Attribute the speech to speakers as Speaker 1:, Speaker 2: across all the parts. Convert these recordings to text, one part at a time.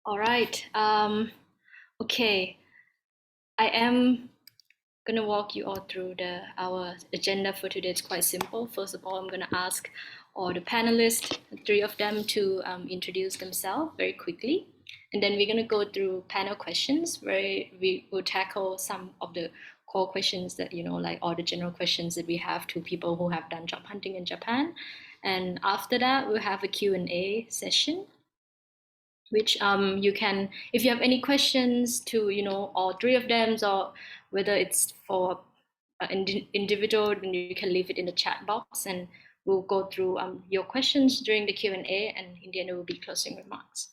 Speaker 1: All right. Okay. I am gonna walk you all through our agenda for today. It's quite simple. First of all, I'm gonna ask all the panelists, three of them, to introduce themselves very quickly, and then we're gonna go through panel questions where we will tackle some of the core questions that like all the general questions that we have to people who have done job hunting in Japan, and after that we'll have a Q&A session which you can, if you have any questions to all three of them, or whether it's for an individual, then you can leave it in the chat box and we'll go through your questions during the Q&A, and in the end it will be closing remarks.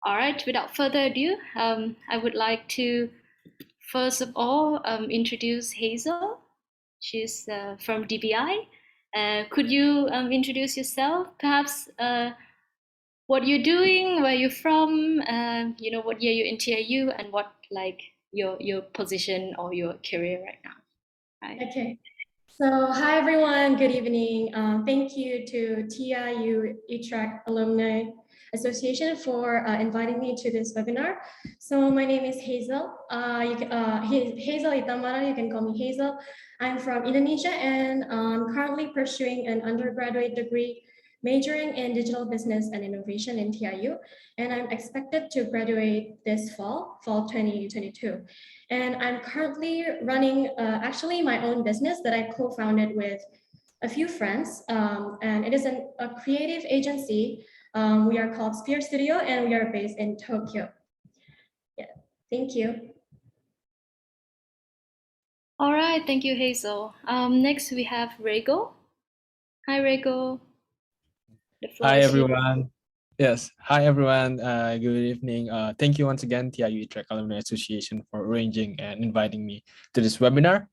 Speaker 1: All right, without further ado, I would like to first of all introduce Hazel. She's from DBI. Could you introduce yourself, perhaps what you're doing, where you're from, what year you're in TIU, and what like your position or your career right now, right?
Speaker 2: Okay. So hi everyone, good evening. Thank you to TIU Utrecht Alumni Association for inviting me to this webinar. So my name is Hazel. Hazel Itamara, you can call me Hazel. I'm from Indonesia and currently pursuing an undergraduate degree majoring in digital business and innovation in TIU. And I'm expected to graduate this fall 2022. And I'm currently running actually my own business that I co-founded with a few friends. And it is a creative agency. We are called Spear Studio and we are based in Tokyo. Yeah, thank you.
Speaker 1: All right, thank you, Hazel. Next we have Rego. Hi, Rego.
Speaker 3: Hi, everyone. Yes. Hi, everyone. Good evening. Thank you once again, TIU Utrecht Alumni Association, for arranging and inviting me to this webinar.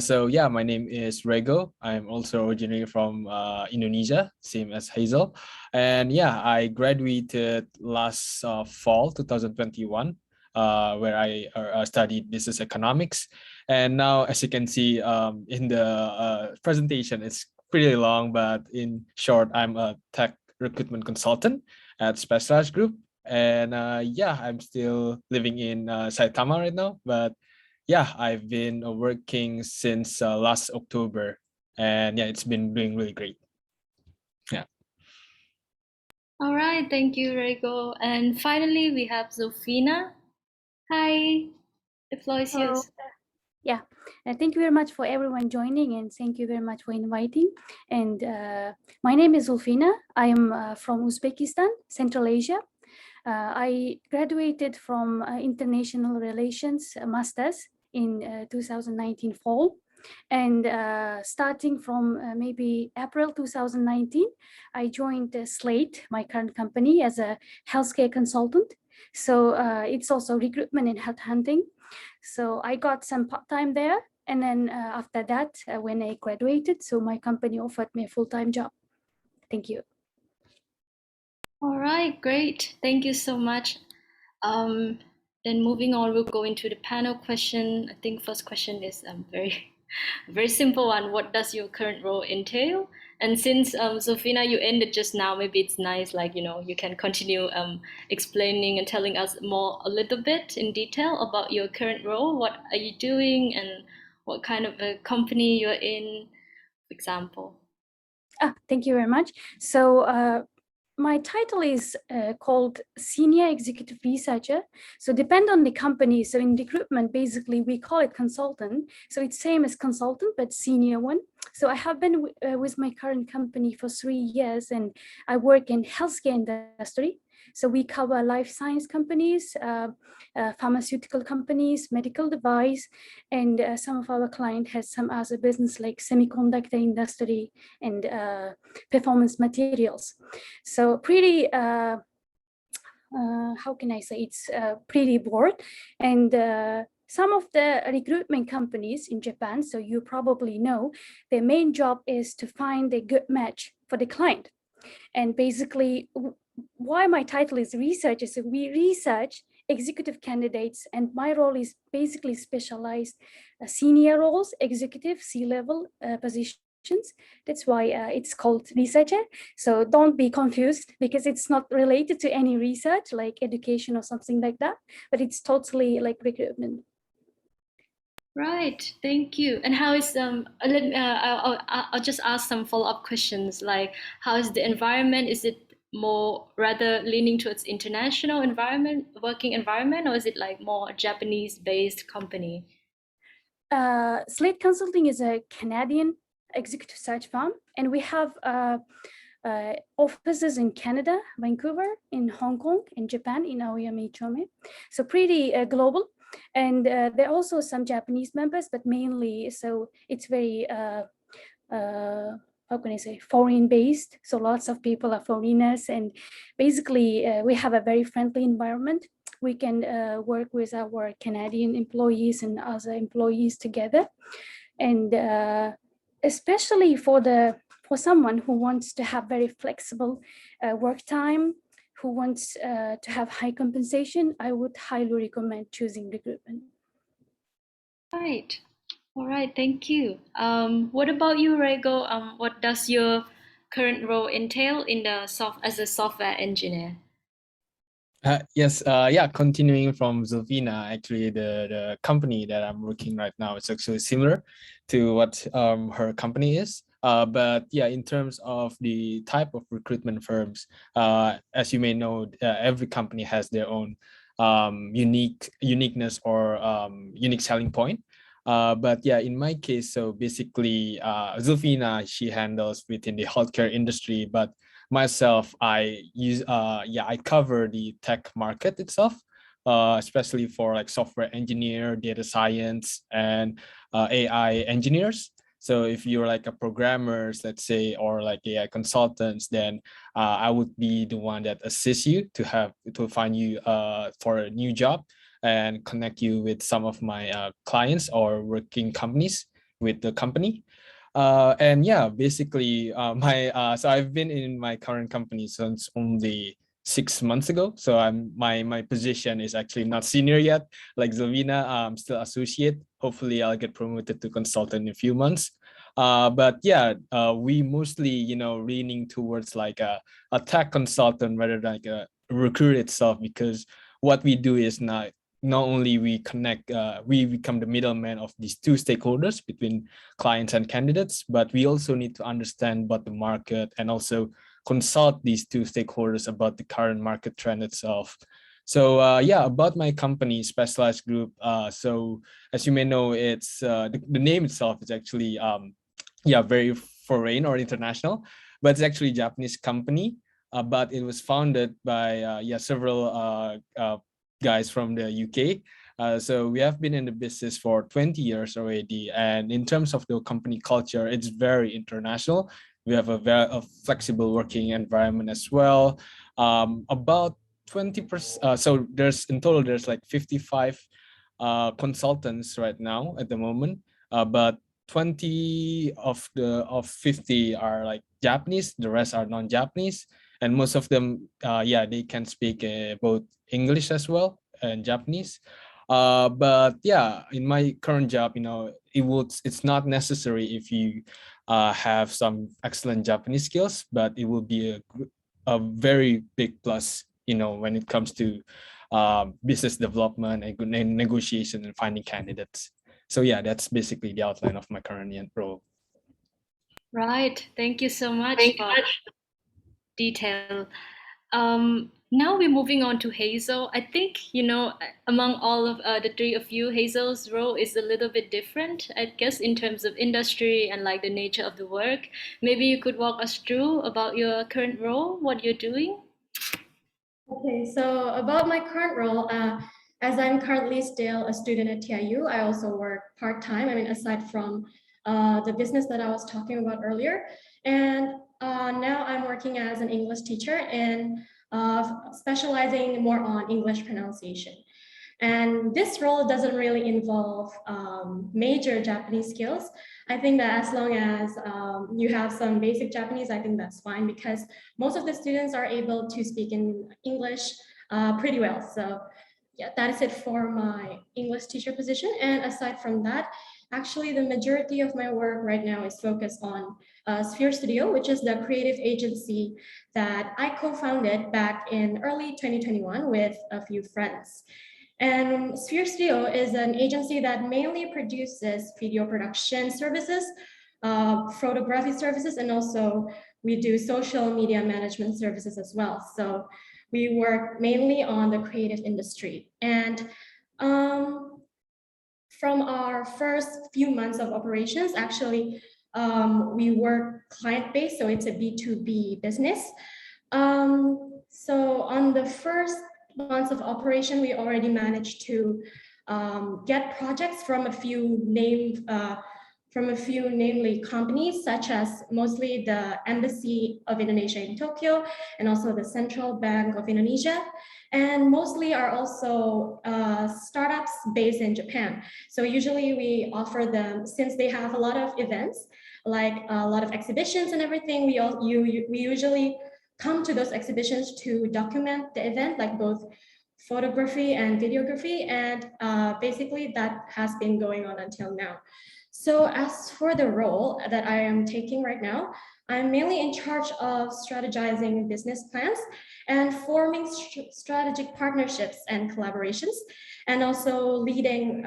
Speaker 3: So yeah, my name is Rego. I'm also originally from Indonesia, same as Hazel. And yeah, I graduated last fall, 2021, where I studied business economics. And now, as you can see in the presentation, it's pretty long, but in short, I'm a tech recruitment consultant at Specialized Group. And yeah, I'm still living in Saitama right now, but yeah, I've been working since last October, and yeah, it's been doing really great. Yeah.
Speaker 1: All right, thank you, Rego. And finally, we have Zofina. Hi, the floor is yours.
Speaker 4: Yeah, thank you very much for everyone joining, and thank you very much for inviting. And my name is Zulfina. I am from Uzbekistan, Central Asia. I graduated from International Relations Masters in 2019 fall. And starting from maybe April 2019, I joined Slate, my current company, as a healthcare consultant. So it's also recruitment and headhunting. So I got some part-time there. And then after that, when I graduated, so my company offered me a full-time job. Thank you.
Speaker 1: All right, great. Thank you so much. Then moving on, we'll go into the panel question. I think first question is very simple one. What does your current role entail? And since Sofina, you ended just now, maybe it's nice, like, you can continue explaining and telling us a little bit in detail about your current role. What are you doing and what kind of a company you're in, for example?
Speaker 4: Thank you very much. So my title is called Senior Executive Researcher. So depend on the company. So in recruitment, basically, we call it consultant. So it's same as consultant, but senior one. So I have been with my current company for 3 years, and I work in healthcare industry. So we cover life science companies, pharmaceutical companies, medical device, and some of our client has some other business like semiconductor industry and performance materials. So pretty, how can I say, it's pretty broad. And some of the recruitment companies in Japan, so you probably know, their main job is to find a good match for the client. And basically, why my title is researcher, so we research executive candidates, and my role is basically specialized senior roles, executive C-level position That's why it's called researcher. So don't be confused, because it's not related to any research like education or something like that, but it's totally like recruitment.
Speaker 1: Right, thank you. And how is I'll just ask some follow-up questions, like how is the environment? Is it more rather leaning towards international environment, working environment, or is it like more Japanese-based company?
Speaker 4: Slate Consulting is a Canadian executive search firm, and we have offices in Canada, Vancouver, in Hong Kong, in Japan, in Aoyama, Chome. So pretty global. And there are also some Japanese members, but mainly, so it's very, how can I say, foreign based. So lots of people are foreigners, and basically we have a very friendly environment. We can work with our Canadian employees and other employees together. And especially for someone who wants to have very flexible work time, who wants to have high compensation, I would highly recommend choosing recruitment.
Speaker 1: Right. All right, thank you. What about you, Rego? What does your current role entail in the as a software engineer?
Speaker 3: Yes, continuing from Zulfina, actually the company that I'm working right now is actually similar to what her company is. But yeah, in terms of the type of recruitment firms, as you may know, every company has their own uniqueness or unique selling point. But yeah, in my case, so basically, Zulfina, she handles within the healthcare industry, but myself, I cover the tech market itself, especially for like software engineer, data science, and AI engineers. So if you're like a programmers, let's say, or like AI consultants, then I would be the one that assists you to find you for a new job and connect you with some of my clients or working companies with the company. And yeah, basically so I've been in my current company since only 6 months ago. So my position is actually not senior yet, like Zelvina. I'm still associate. Hopefully I'll get promoted to consultant in a few months. But yeah, we mostly, leaning towards like a tech consultant rather than like a recruit itself, because what we do is not only we connect, we become the middleman of these two stakeholders between clients and candidates, but we also need to understand about the market and also consult these two stakeholders about the current market trend itself. So yeah, about my company, Specialized Group. So as you may know, it's the name itself is actually very foreign or international, but it's actually a Japanese company. But it was founded by several guys from the UK. So we have been in the business for 20 years already. And in terms of the company culture, it's very international. We have a flexible working environment as well. About 20%. So there's like 55 consultants right now at the moment. But 20 of 50 are like Japanese. The rest are non-Japanese. And most of them, they can speak both English as well and Japanese. But yeah, in my current job, it's not necessary if you have some excellent Japanese skills, but it will be a very big plus, when it comes to business development and negotiation and finding candidates. So yeah, that's basically the outline of my current role.
Speaker 1: Right. Thank you so much for detail. Now we're moving on to Hazel. I think, among all of the three of you, Hazel's role is a little bit different, I guess, in terms of industry and like the nature of the work. Maybe you could walk us through about your current role, what you're doing.
Speaker 2: Okay, so about my current role, as I'm currently still a student at TIU, I also work part-time. I mean, aside from the business that I was talking about earlier. And now I'm working as an English teacher and specializing more on English pronunciation. And this role doesn't really involve major Japanese skills. I think that as long as you have some basic Japanese, I think that's fine, because most of the students are able to speak in English pretty well. So yeah, that is it for my English teacher position. And aside from that, Actually, the majority of my work right now is focused on Sphere Studio, which is the creative agency that I co-founded back in early 2021 with a few friends. And Sphere Studio is an agency that mainly produces video production services, photography services, and also we do social media management services as well. So we work mainly on the creative industry. And from our first few months of operations, actually, we work client-based, so it's a B2B business. So on the first months of operation, we already managed to get projects from a few namely companies, such as mostly the Embassy of Indonesia in Tokyo and also the Central Bank of Indonesia, and mostly are also startups based in Japan. So usually we offer them, since they have a lot of events, like a lot of exhibitions and everything, we usually come to those exhibitions to document the event, like both photography and videography, and basically that has been going on until now. So as for the role that I am taking right now, I'm mainly in charge of strategizing business plans and forming strategic partnerships and collaborations, and also leading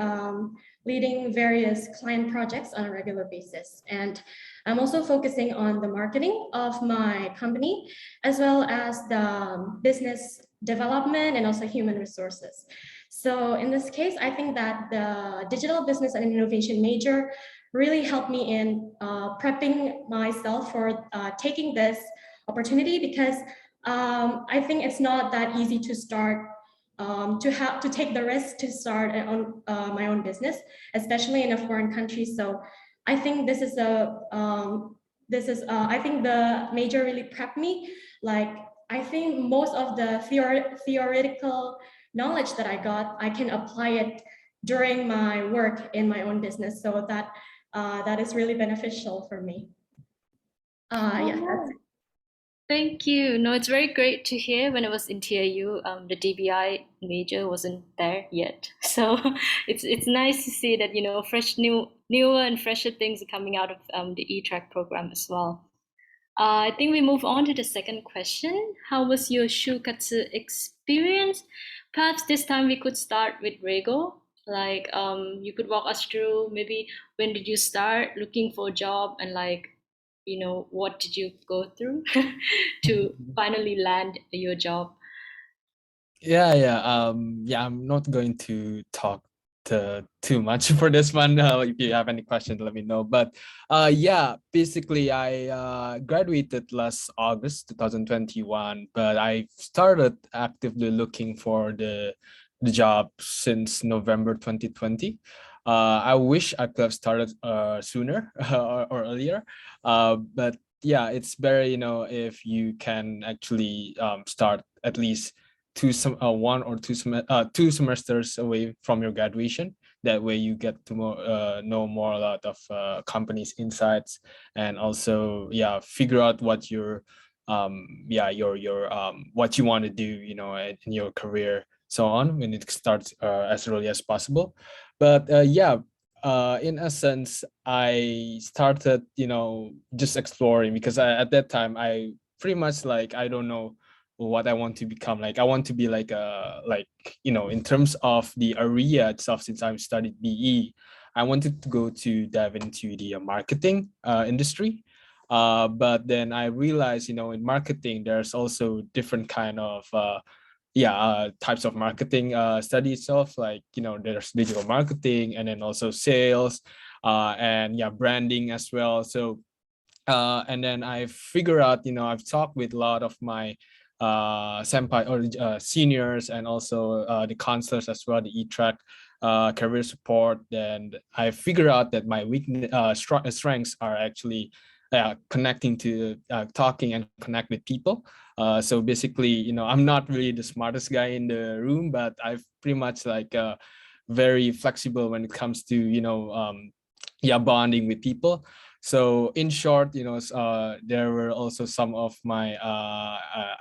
Speaker 2: various client projects on a regular basis. And I'm also focusing on the marketing of my company, as well as the business development and also human resources. So in this case, I think that the digital business and innovation major really helped me in prepping myself for taking this opportunity, because I think it's not that easy to start, to take the risk to start my own business, especially in a foreign country. So I think this is I think the major really prepped me. Like, I think most of the theoretical knowledge that I got, I can apply it during my work in my own business. So that is really beneficial for me. Yeah, that's it.
Speaker 1: Thank you. No, it's very great to hear. When I was in TIU, the DBI major wasn't there yet, so it's nice to see that newer and fresher things are coming out of the E-Track program as well. I think we move on to the second question. How was your shukatsu experience? Perhaps this time we could start with Rego. Like, you could walk us through maybe when did you start looking for a job, and like, what did you go through to finally land your job?
Speaker 3: Yeah. I'm not going to talk too much for this one. If you have any questions, let me know. But yeah, basically I graduated last August 2021, but I started actively looking for the job since November 2020. I wish I could have started sooner or earlier, but yeah, it's better, if you can actually start at least one or two semesters away from your graduation. That way you get to know more a lot of companies' insights, and also figure out what your what you want to do, in your career, so on, when it starts as early as possible. But in a sense, I started, just exploring, because at that time I pretty much, like, I don't know what I want to become. Like, I want to be like in terms of the area itself, since I've studied BE, I wanted to go to dive into the marketing industry. But then I realized, in marketing, there's also different kind of types of marketing study itself. Like, there's digital marketing, and then also sales, and branding as well. So and then I figure out, I've talked with a lot of my senpai or seniors, and also the counselors as well, the E-Track career support. Then I figure out that my strengths are actually connecting to talking and connect with people. So basically, I'm not really the smartest guy in the room, but I've pretty much like very flexible when it comes to bonding with people. So in short, there were also some of my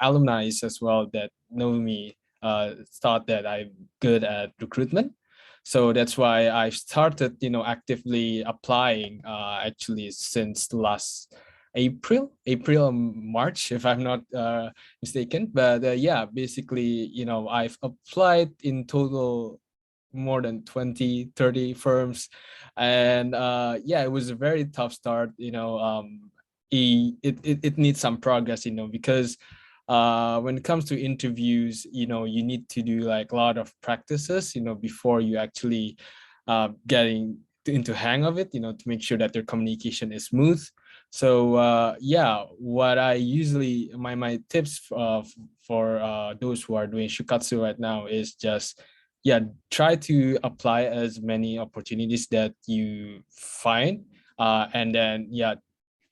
Speaker 3: alumni as well that know me, thought that I'm good at recruitment. So that's why I started, actively applying actually since last April or March, if I'm not mistaken. But yeah, basically, I've applied in total more than 20-30 firms, and yeah, it was a very tough start. It needs some progress, because when it comes to interviews, you need to do like a lot of practices, before you actually getting into hang of it, to make sure that their communication is smooth. So yeah, what I usually my tips for those who are doing shukatsu right now is just, yeah, try to apply as many opportunities that you find, and then yeah,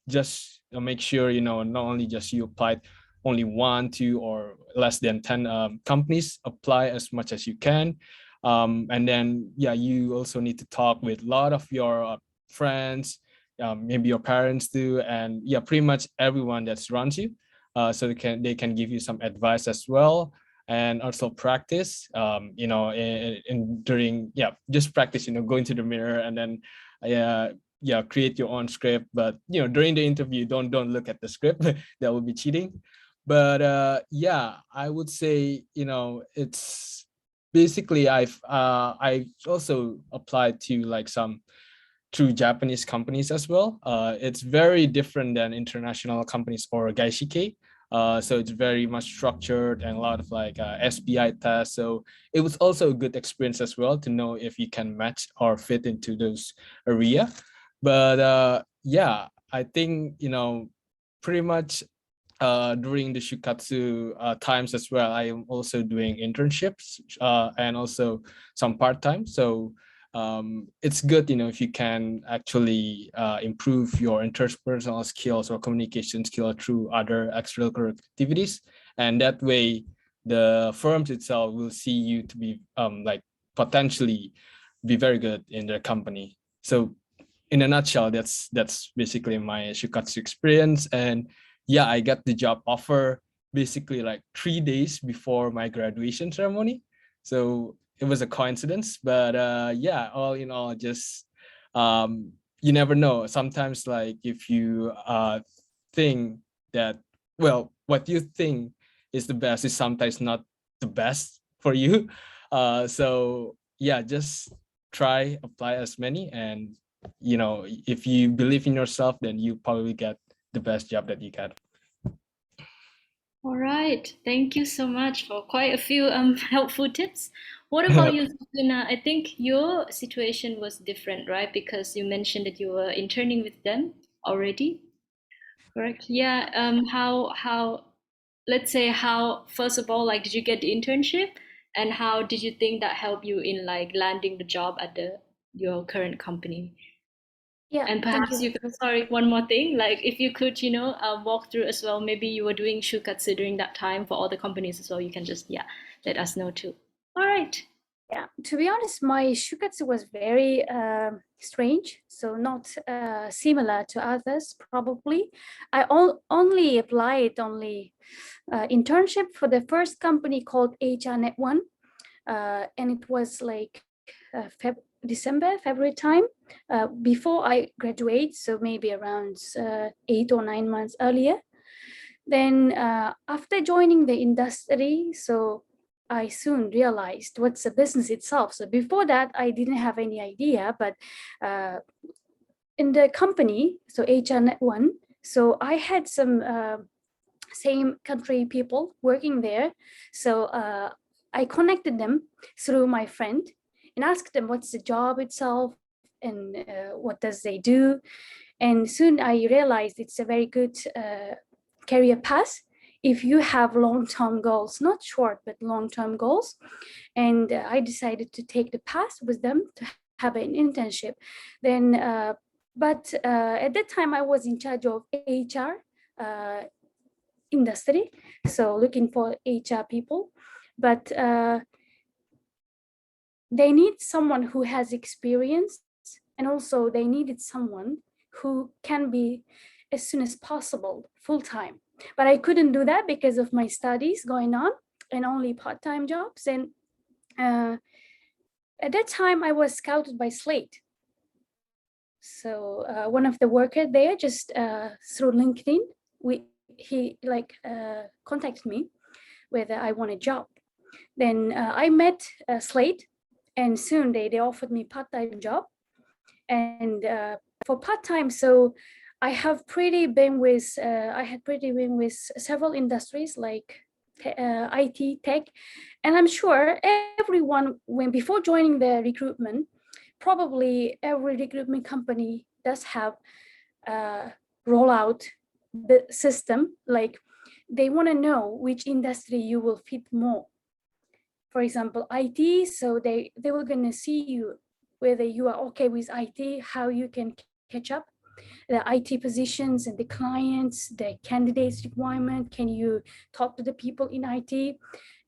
Speaker 3: just make sure, not only just you applied only 1, 2, or less than 10 companies. Apply as much as you can, and then yeah, you also need to talk with a lot of your friends, maybe your parents too, and yeah, pretty much everyone that surrounds you, so they can give you some advice as well. And also practice, during, yeah, just practice, going to the mirror, and then yeah, create your own script. But during the interview, don't look at the script. That would be cheating. But yeah, I would say, it's basically, I also applied to like some through Japanese companies as well. It's very different than international companies or gaishike. So it's very much structured and a lot of like SBI tests. So it was also a good experience as well to know if you can match or fit into those area. But yeah, I think, pretty much during the shukatsu times as well, I am also doing internships and also some part-time. So it's good, if you can actually improve your interpersonal skills or communication skill through other extracurricular activities. And that way, the firms itself will see you to be like potentially be very good in their company. So in a nutshell, that's basically my shukatsu experience. And yeah, I got the job offer basically like 3 days before my graduation ceremony. So it was a coincidence, but yeah, all in all, just you never know. Sometimes, like, if you think that, well, what you think is the best is sometimes not the best for you. So yeah, just try, apply as many, and if you believe in yourself, then you probably get the best job that you can.
Speaker 1: All right. Thank you so much for quite a few helpful tips. What about you, Luna? I think your situation was different, right? Because you mentioned that you were interning with them already, correct? Yeah. How let's say how first of all, like, did you get the internship, and how did you think that helped you in like landing the job at your current company?
Speaker 4: Yeah,
Speaker 1: And
Speaker 4: thank
Speaker 1: perhaps
Speaker 4: you.
Speaker 1: you could, sorry, one more thing, like if you could, walk through as well, maybe you were doing shukatsu during that time for all the companies as well, you can just, yeah, let us know too. All right.
Speaker 4: Yeah, to be honest, my shukatsu was very strange, so not similar to others, probably. I only applied internship for the first company called HR Net One, and it was like December, February time, before I graduate, so maybe around 8 or 9 months earlier. Then after joining the industry, so I soon realized what's the business itself. So before that, I didn't have any idea, but in the company, so HR Net One, so I had some same country people working there. So I connected them through my friend and asked them what's the job itself and what does they do. And soon I realized it's a very good career path if you have long-term goals, not short, but long-term goals. And I decided to take the path with them to have an internship. Then, but at that time I was in charge of HR industry, so looking for HR people, but they need someone who has experience, and also they needed someone who can be as soon as possible full-time. But I couldn't do that because of my studies going on and only part-time jobs. And at that time, I was scouted by Slate. So one of the workers there, just through LinkedIn, he contacted me whether I want a job. Then I met Slate, and soon they offered me part-time job. And for part-time, so I had pretty been with several industries like IT, tech, and I'm sure everyone, before joining the recruitment, probably every recruitment company does have roll out the system. Like they want to know which industry you will fit more. For example, IT, so they were going to see you whether you are okay with IT, how you can catch up the IT positions and the clients, the candidates requirement. Can you talk to the people in IT?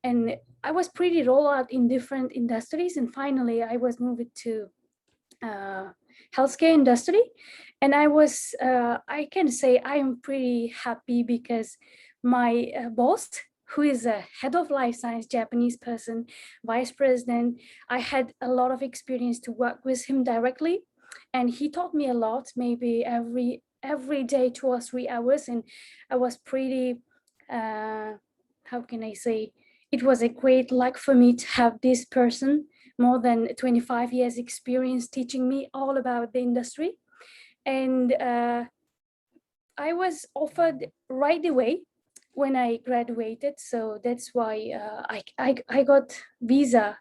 Speaker 4: And I was pretty roll out in different industries. And finally, I was moved to healthcare industry. And I can say I'm pretty happy because my boss, who is a head of life science, Japanese person, vice president, I had a lot of experience to work with him directly. And he taught me a lot, maybe every day, 2 or 3 hours. And I was pretty, how can I say, it was a great luck for me to have this person, more than 25 years experience, teaching me all about the industry. And I was offered right away when I graduated. So that's why I got visa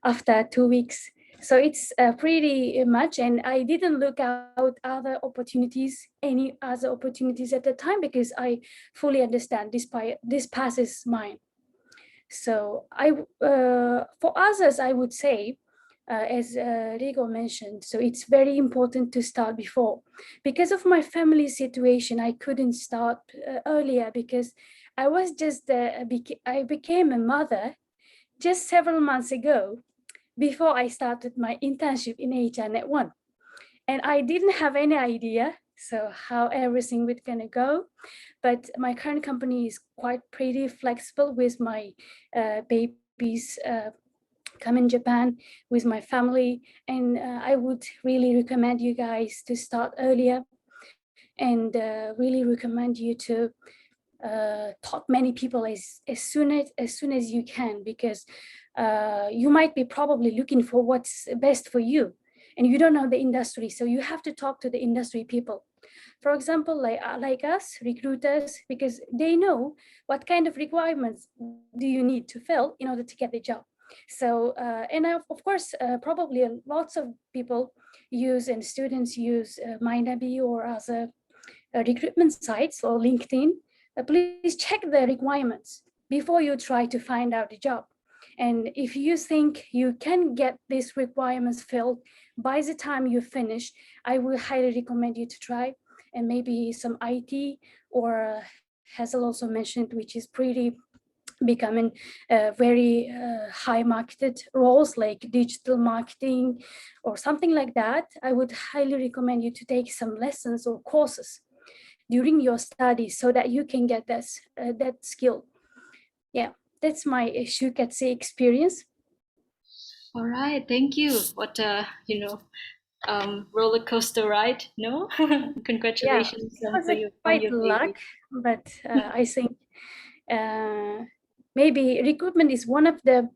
Speaker 4: after 2 weeks. So it's pretty much, and I didn't look out any other opportunities at the time, because I fully understand this path is mine. So for others, I would say, as Rigo mentioned, so it's very important to start before. Because of my family situation, I couldn't start earlier, because I was just, I became a mother just several months ago, before I started my internship in HR Net 1. And I didn't have any idea so how everything was gonna go. But my current company is quite pretty flexible with my babies come in Japan with my family. And I would really recommend you guys to start earlier, and really recommend you to talk many people as soon as you can, because you might be probably looking for what's best for you, and you don't know the industry, so you have to talk to the industry people. For example, like us recruiters, because they know what kind of requirements do you need to fill in order to get the job. So and of course probably lots of people use, and students use MindAbbey or other recruitment sites or LinkedIn. Please check the requirements before you try to find out a job. And if you think you can get these requirements filled by the time you finish, I will highly recommend you to try. And maybe some IT, or Hazel also mentioned, which is pretty becoming very high marketed roles like digital marketing or something like that. I would highly recommend you to take some lessons or courses during your studies, so that you can get that skill. Yeah, that's my Shukatse experience.
Speaker 1: All right, thank you. What roller coaster ride? No, congratulations
Speaker 4: was
Speaker 1: for your
Speaker 4: quite luck, but I think maybe recruitment is one of the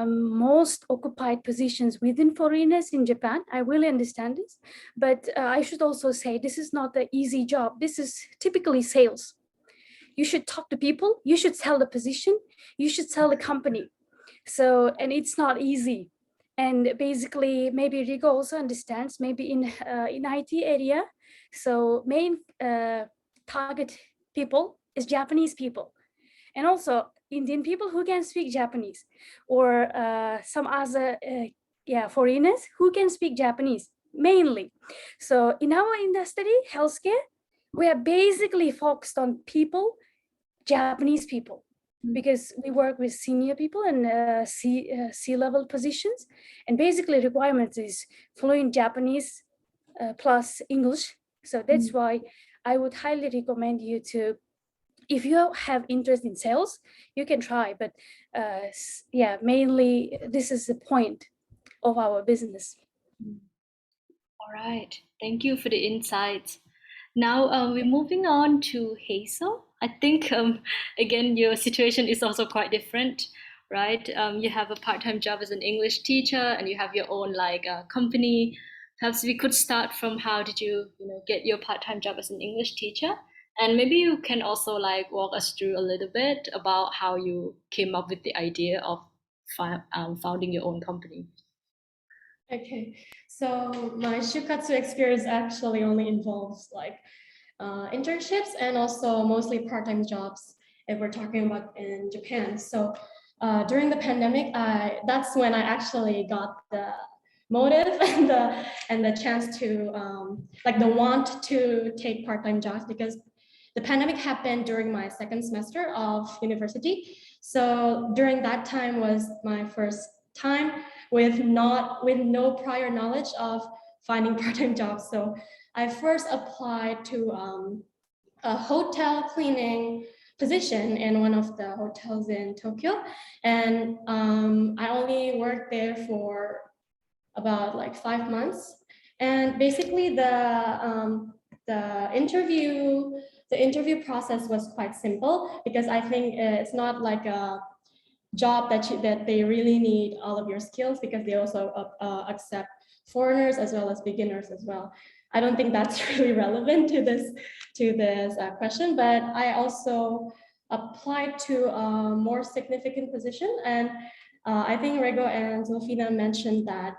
Speaker 4: most occupied positions within foreigners in Japan. I really understand this, but I should also say this is not an easy job. This is typically sales. You should talk to people, you should sell the position, you should sell the company. So, and it's not easy. And basically, maybe Rigo also understands, maybe in IT area, so main target people is Japanese people, and also Indian people who can speak Japanese, or some other foreigners who can speak Japanese mainly. So in our industry, healthcare, we are basically focused on people, Japanese people, because we work with senior people and C-level positions, and basically requirements is fluent Japanese plus English. So that's why I would highly recommend you to, if you have interest in sales, you can try, but mainly this is the point. of our business.
Speaker 1: All right, thank you for the insights. Now we're moving on to Hazel. I think again your situation is also quite different, right? You have a part-time job as an English teacher, and you have your own company. Perhaps we could start from how did you get your part-time job as an English teacher, and maybe you can also walk us through a little bit about how you came up with the idea of founding your own company.
Speaker 2: Okay, so my shukatsu experience actually only involves internships and also mostly part-time jobs if we're talking about in Japan. So during the pandemic, that's when I actually got the motive and the chance to the want to take part-time jobs, because the pandemic happened during my second semester of university. So during that time was my first time with no prior knowledge of finding part-time jobs. So I first applied to a hotel cleaning position in one of the hotels in Tokyo, and I only worked there for about 5 months. And basically the interview process was quite simple, because I think it's not like a job that they really need all of your skills, because they also accept foreigners as well as beginners as well. I don't think that's really relevant to this question, but I also applied to a more significant position, and I think Rego and Zulfina mentioned that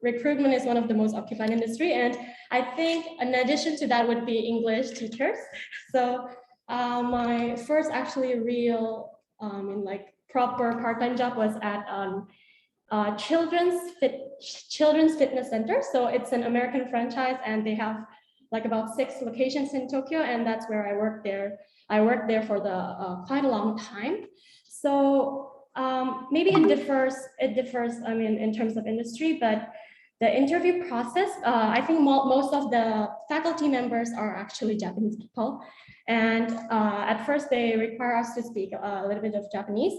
Speaker 2: recruitment is one of the most occupied industry, and I think in addition to that would be English teachers. So my first actually real proper part-time job was at children's fitness center. So it's an American franchise, and they have about 6 locations in Tokyo, and that's where I worked there. I worked there for quite a long time. So maybe it differs. I mean, in terms of industry, but the interview process, I think most of the faculty members are actually Japanese people. And at first they require us to speak a little bit of Japanese.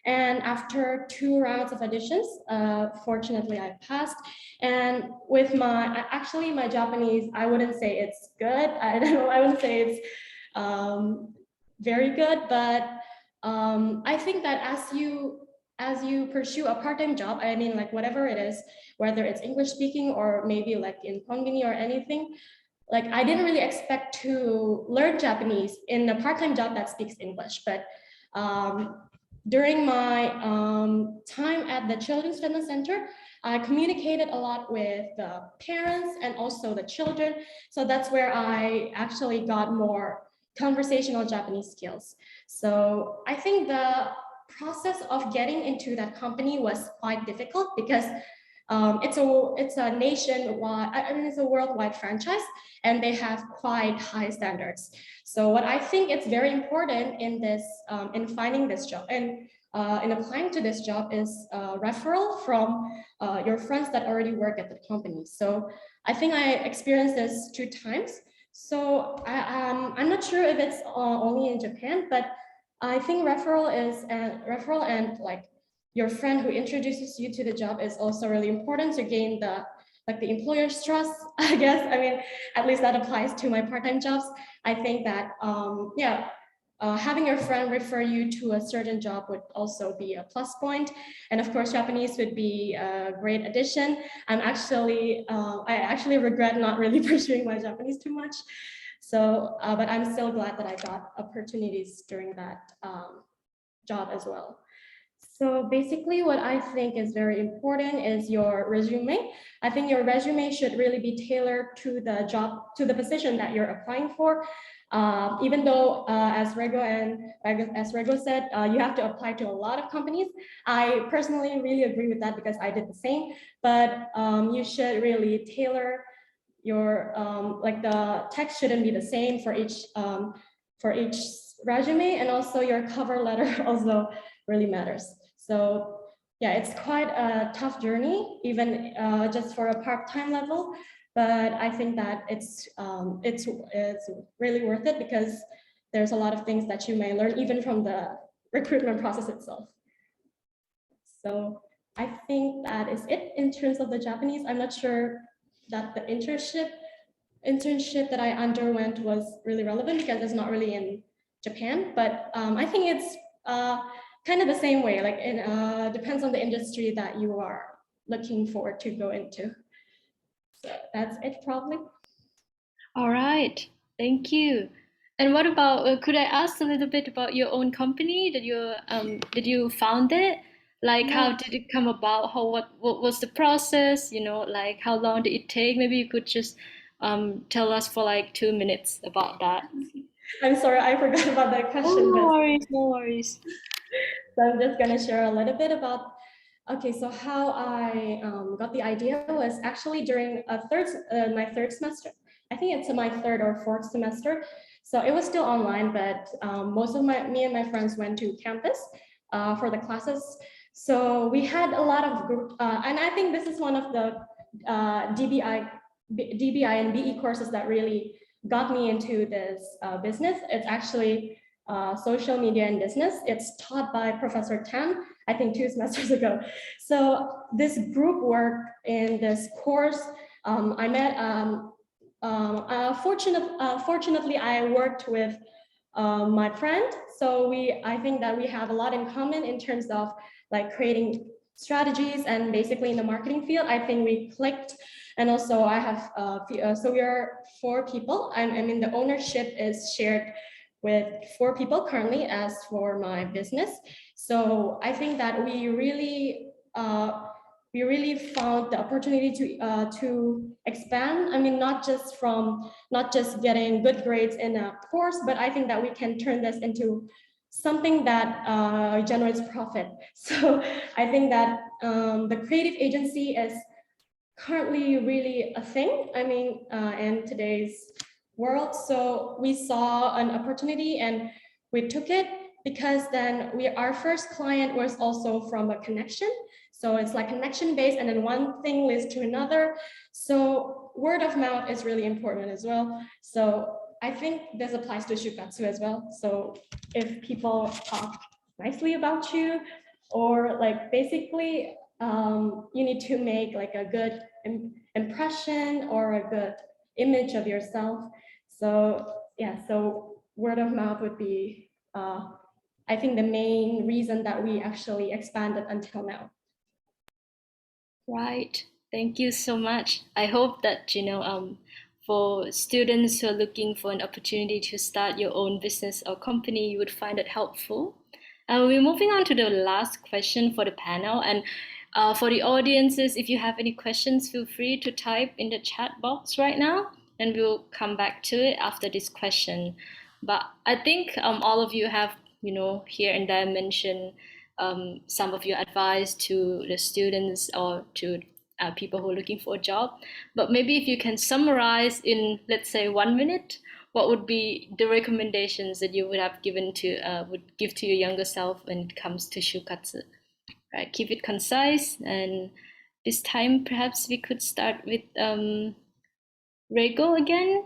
Speaker 2: And after 2 rounds of auditions, fortunately I passed. And with my Japanese, I wouldn't say it's good. I wouldn't say it's very good, but I think that as you pursue a part-time job, I mean, whatever it is, whether it's English speaking or maybe in Kongbini or anything, I didn't really expect to learn Japanese in a part-time job that speaks English. But during my time at the Children's Fitness Center, I communicated a lot with the parents and also the children. So that's where I actually got more conversational Japanese skills. So I think the process of getting into that company was quite difficult, because it's a nationwide, I mean, it's a worldwide franchise, and they have quite high standards. So what I think it's very important in this, in finding this job and in applying to this job is referral from your friends that already work at the company. So I think I experienced this 2 times. So I'm not sure if it's only in Japan, but I think referral and your friend who introduces you to the job is also really important to gain the employer's trust, I guess. I mean, at least that applies to my part-time jobs. I think that having your friend refer you to a certain job would also be a plus point. And of course, Japanese would be a great addition. I actually regret not really pursuing my Japanese too much. So, but I'm still glad that I got opportunities during that job as well. So basically what I think is very important is your resume. I think your resume should really be tailored to the job, to the position that you're applying for. Even though, as Rego said, you have to apply to a lot of companies. I personally really agree with that, because I did the same, but you should really tailor your, the text shouldn't be the same for each resume, and also your cover letter also really matters. So yeah, it's quite a tough journey, even just for a part-time level, but I think that it's really worth it, because there's a lot of things that you may learn even from the recruitment process itself. So I think that is it in terms of the Japanese. I'm not sure that the internship that I underwent was really relevant because it's not really in Japan, but I think it's kind of the same way, like it depends on the industry that you are looking forward to go into. So that's it probably.
Speaker 1: All right, thank you. And what about, could I ask a little bit about your own company that you founded? Like, how did it come about? What was the process? You know, like how long did it take? Maybe you could just tell us for like 2 minutes about that.
Speaker 2: I'm sorry, I forgot about that question.
Speaker 1: Oh, no
Speaker 2: but
Speaker 1: worries, no worries.
Speaker 2: So I'm just gonna share a little bit about. Okay, so how I got the idea was actually during my third semester. I think it's my third or fourth semester. So it was still online, but most of me and my friends went to campus for the classes. So we had a lot of group, and I think this is one of the DBI and BE courses that really got me into this business. It's actually social media and business. It's taught by Professor Tan, I think 2 semesters ago. So this group work in this course, I met, fortunately, I worked with my friend. So I think that we have a lot in common in terms of like creating strategies and basically in the marketing field, I think we clicked. And also I have, so we are 4 people. I mean, the ownership is shared with 4 people currently as for my business. So I think that we really found the opportunity to expand. I mean, not just getting good grades in a course, but I think that we can turn this into something that generates profit. So I think that the creative agency is currently really a thing. I mean, in today's world. So we saw an opportunity and we took it because then our first client was also from a connection. So it's like connection based and then one thing leads to another. So word of mouth is really important as well. So I think this applies to Shukatsu as well. So if people talk nicely about you or like basically you need to make like a good impression or a good image of yourself. So yeah, so word of mouth would be, I think, the main reason that we actually expanded until now.
Speaker 1: Right. Thank you so much. I hope that, for students who are looking for an opportunity to start your own business or company, you would find it helpful. And we're moving on to the last question for the panel. And for the audiences, if you have any questions, feel free to type in the chat box right now, and we'll come back to it after this question. But I think all of you have, here and there mentioned some of your advice to the students or to people who are looking for a job. But maybe if you can summarize in, let's say, 1 minute, what would be the recommendations that you would have would give to your younger self when it comes to shukatsu? Right, keep it concise, and this time perhaps we could start with Rego again.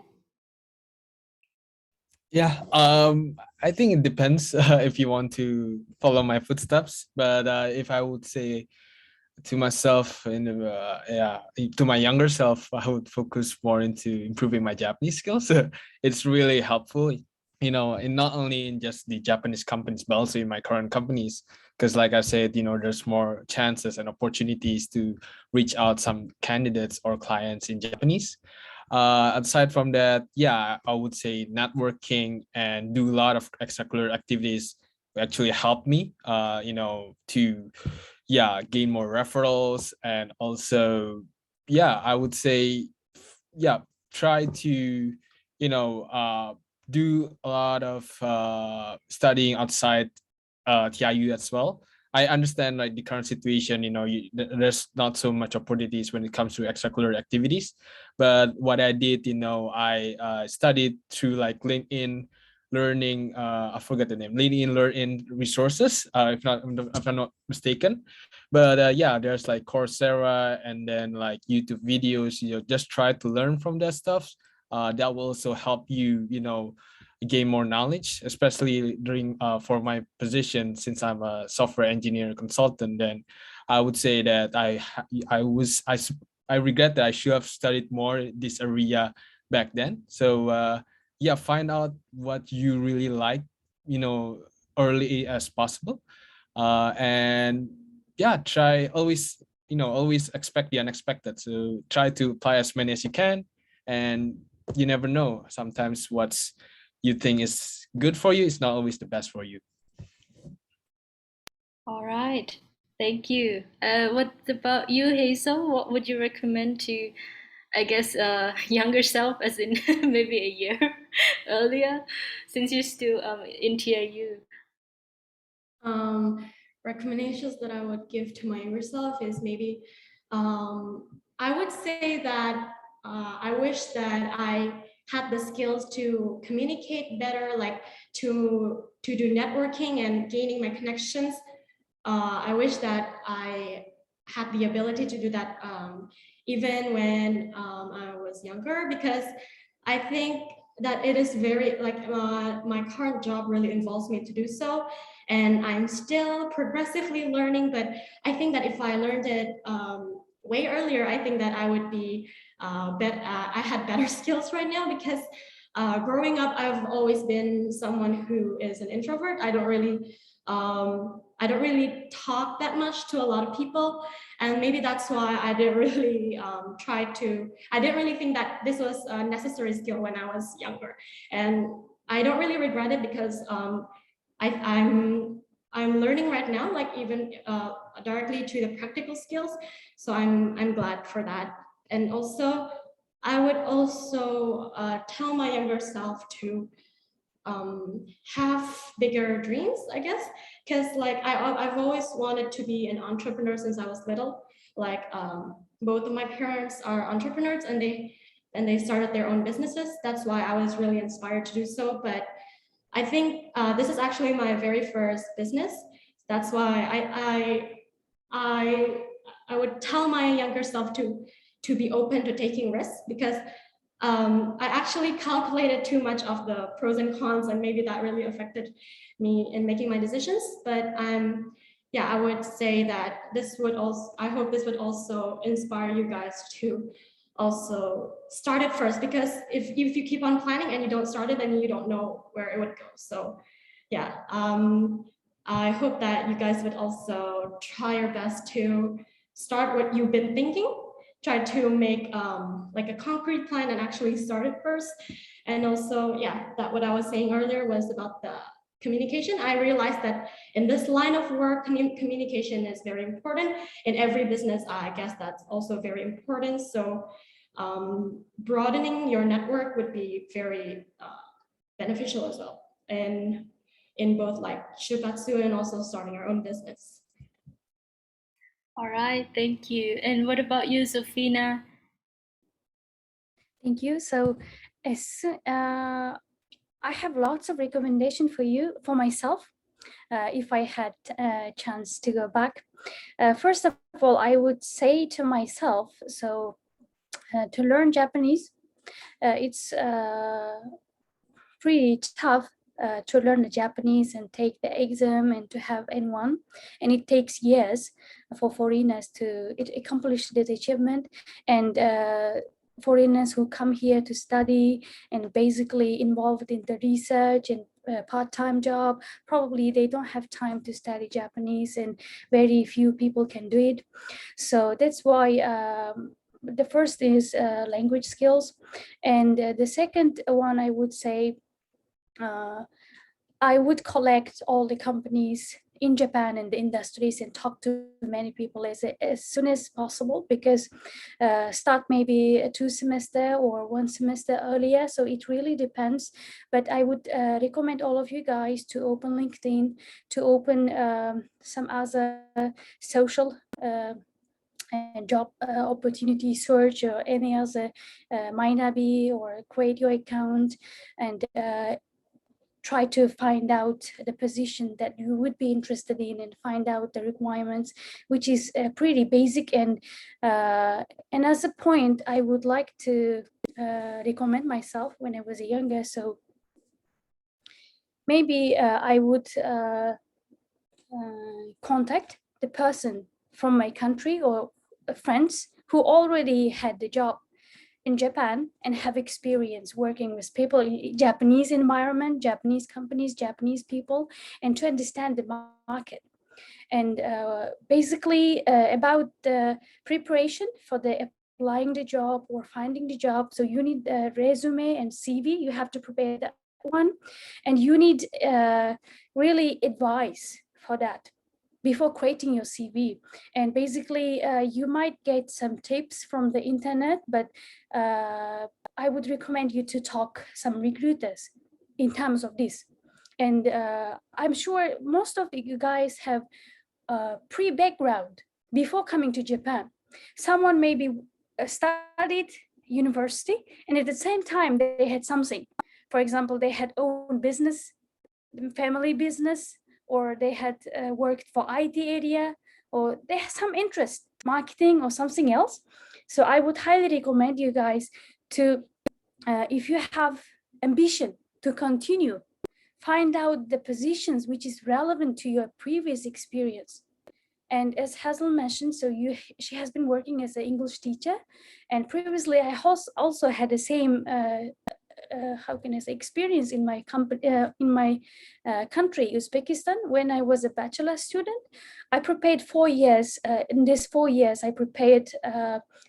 Speaker 3: Yeah, I think it depends if you want to follow my footsteps. But if I would say to myself to my younger self, I would focus more into improving my Japanese skills. It's really helpful, in not only in just the Japanese companies, but also in my current companies. Because like I said, there's more chances and opportunities to reach out some candidates or clients in Japanese. Aside from that, yeah, I would say networking and do a lot of extracurricular activities actually help me, to gain more referrals. And also, I would say, try to, do a lot of studying outside TIU as well. I understand like the current situation, there's not so much opportunities when it comes to extracurricular activities. But what I did, I studied through like LinkedIn learning, I forgot the name, LinkedIn learning resources, if I'm not mistaken. But there's like Coursera and then like YouTube videos. Just try to learn from that stuff. That will also help you, gain more knowledge, especially during for my position, since I'm a software engineer consultant. Then I would say that I regret that I should have studied more this area back then. So yeah, find out what you really like, early as possible, and yeah, try always, always expect the unexpected. So try to apply as many as you can, and you never know. Sometimes what's you think is good for you is not always the best for you.
Speaker 1: All right. Thank you. What about you, Hazel? What would you recommend to, I guess, younger self, as in maybe a year earlier, since you're still in TIU?
Speaker 2: Recommendations that I would give to my younger self is maybe I would say that I wish that I had the skills to communicate better, like to do networking and gaining my connections. I wish that I had the ability to do that even when I was younger, because I think that it is very like my current job really involves me to do so, and I'm still progressively learning. But I think that if I learned it way earlier, I think that I would be I had better skills right now, because growing up, I've always been someone who is an introvert. I don't really talk that much to a lot of people, and maybe that's why I didn't really I didn't really think that this was a necessary skill when I was younger, and I don't really regret it, because I'm learning right now, like even directly to the practical skills. So I'm glad for that. And also, I would also tell my younger self to have bigger dreams, I guess, because like I've always wanted to be an entrepreneur since I was little. Like both of my parents are entrepreneurs, and they started their own businesses. That's why I was really inspired to do so. But I think this is actually my very first business. That's why I would tell my younger self to be open to taking risks, because I actually calculated too much of the pros and cons, and maybe that really affected me in making my decisions. But yeah, I would say that I hope this would also inspire you guys to also start it first, because if you keep on planning and you don't start it, then you don't know where it would go. So yeah, I hope that you guys would also try your best to start what you've been thinking, try to make like a concrete plan and actually start it first. And also, yeah, that what I was saying earlier was about the communication. I realized that in this line of work, communication is very important. In every business, I guess that's also very important. So broadening your network would be very beneficial as well, and in both like Shukatsu and also starting your own business.
Speaker 1: All right, thank you. And what about you, Sofina?
Speaker 4: Thank you. So I have lots of recommendation for myself, if I had a chance to go back. First of all, I would say to myself, so to learn Japanese, it's pretty tough to learn the Japanese and take the exam and to have N1, and it takes years for foreigners to accomplish this achievement. And foreigners who come here to study and basically involved in the research and part-time job, probably they don't have time to study Japanese, and very few people can do it. So that's why the first is language skills, and the second one, I would say, I would collect all the companies in Japan and the industries and talk to many people as soon as possible, because start maybe a 2 semester or 1 semester earlier. So it really depends. But I would recommend all of you guys to open LinkedIn, to open some other social and job opportunity search, or any other Minabi, or create your account and try to find out the position that you would be interested in and find out the requirements, which is pretty basic. And as a point, I would like to recommend myself when I was younger. So maybe I would contact the person from my country or friends who already had the job in Japan and have experience working with people in Japanese environment, Japanese companies, Japanese people, and to understand the market. And basically about the preparation for the applying the job or finding the job. So you need a resume and CV, you have to prepare that one. And you need really advice for that before creating your CV. And basically you might get some tips from the internet, but I would recommend you to talk some recruiters in terms of this. And I'm sure most of you guys have pre-background before coming to Japan. Someone maybe studied university and at the same time they had something. For example, they had own business, family business, or they had worked for IT area, or they have some interest, marketing or something else. So I would highly recommend you guys to, if you have ambition to continue, find out the positions which is relevant to your previous experience. And as Hazel mentioned, so she has been working as an English teacher, and previously I also had the same how can I say, experience in my company, in my country, Uzbekistan. When I was a bachelor student, I prepared 4 years. In these 4 years, I prepared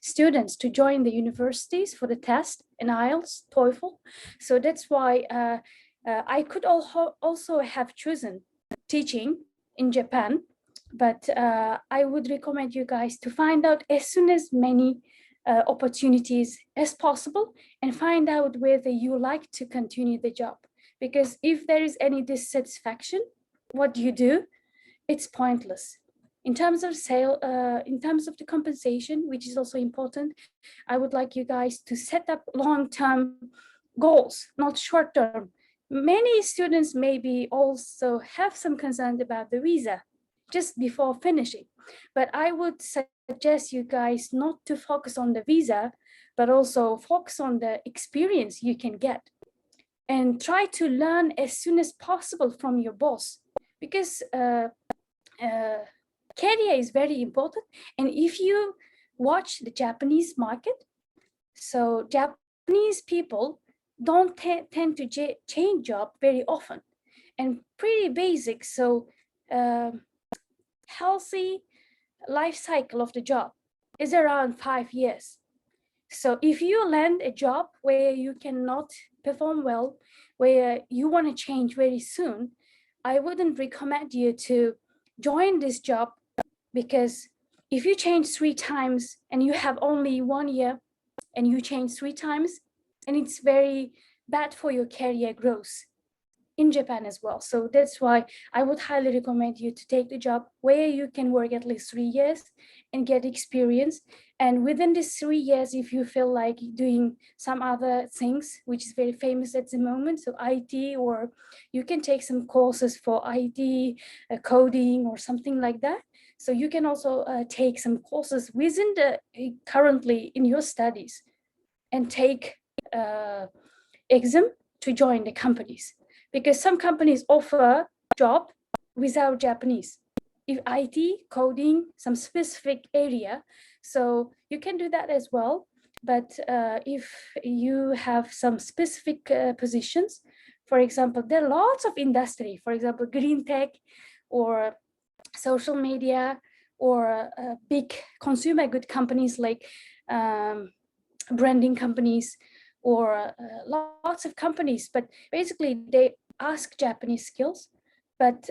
Speaker 4: students to join the universities for the test in IELTS, TOEFL. So that's why I could also have chosen teaching in Japan, but I would recommend you guys to find out as soon as many opportunities as possible and find out whether you like to continue the job. Because if there is any dissatisfaction, what you do, it's pointless. In terms of in terms of the compensation, which is also important, I would like you guys to set up long-term goals, not short-term. Many students maybe also have some concern about the visa just before finishing, but I would suggest you guys not to focus on the visa, but also focus on the experience you can get and try to learn as soon as possible from your boss, because career is very important. And if you watch the Japanese market, so Japanese people don't tend to change job very often and pretty basic. So healthy life cycle of the job is around 5 years. So if you land a job where you cannot perform well, where you want to change very soon, I wouldn't recommend you to join this job, because if you change 3 times and you have only 1 year and you change 3 times, and it's very bad for your career growth in Japan as well. So that's why I would highly recommend you to take the job where you can work at least 3 years and get experience. And within these 3 years, if you feel like doing some other things, which is very famous at the moment, so IT, or you can take some courses for IT, coding or something like that. So you can also take some courses within the currently in your studies and take exam to join the companies, because some companies offer job without Japanese, if IT, coding, some specific area. So you can do that as well. But if you have some specific positions, for example, there are lots of industry, for example, green tech or social media or big consumer good companies like branding companies or lots of companies, but basically they ask Japanese skills. But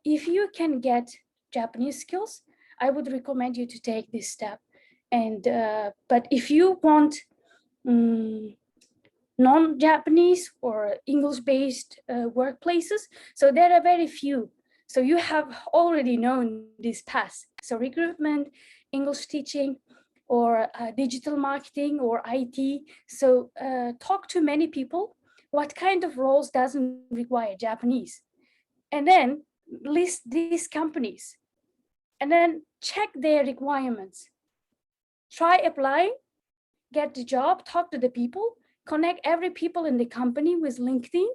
Speaker 4: if you can get Japanese skills, I would recommend you to take this step. And but if you want non-Japanese or English-based workplaces, so there are very few. So you have already known this path. So recruitment, English teaching, or digital marketing or IT. So talk to many people. What kind of roles doesn't require Japanese? And then list these companies and then check their requirements. Try applying, get the job, talk to the people, connect every people in the company with LinkedIn,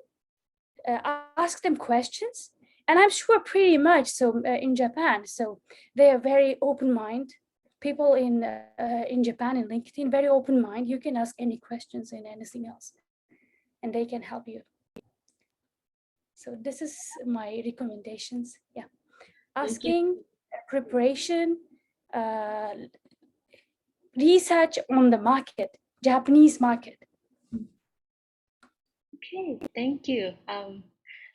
Speaker 4: ask them questions. And I'm sure pretty much so in Japan. So they are very open mind. People in Japan and LinkedIn, very open mind. You can ask any questions and anything else, and they can help you. So this is my recommendations. Yeah, asking, preparation, research on the market, Japanese market.
Speaker 1: Okay, thank you.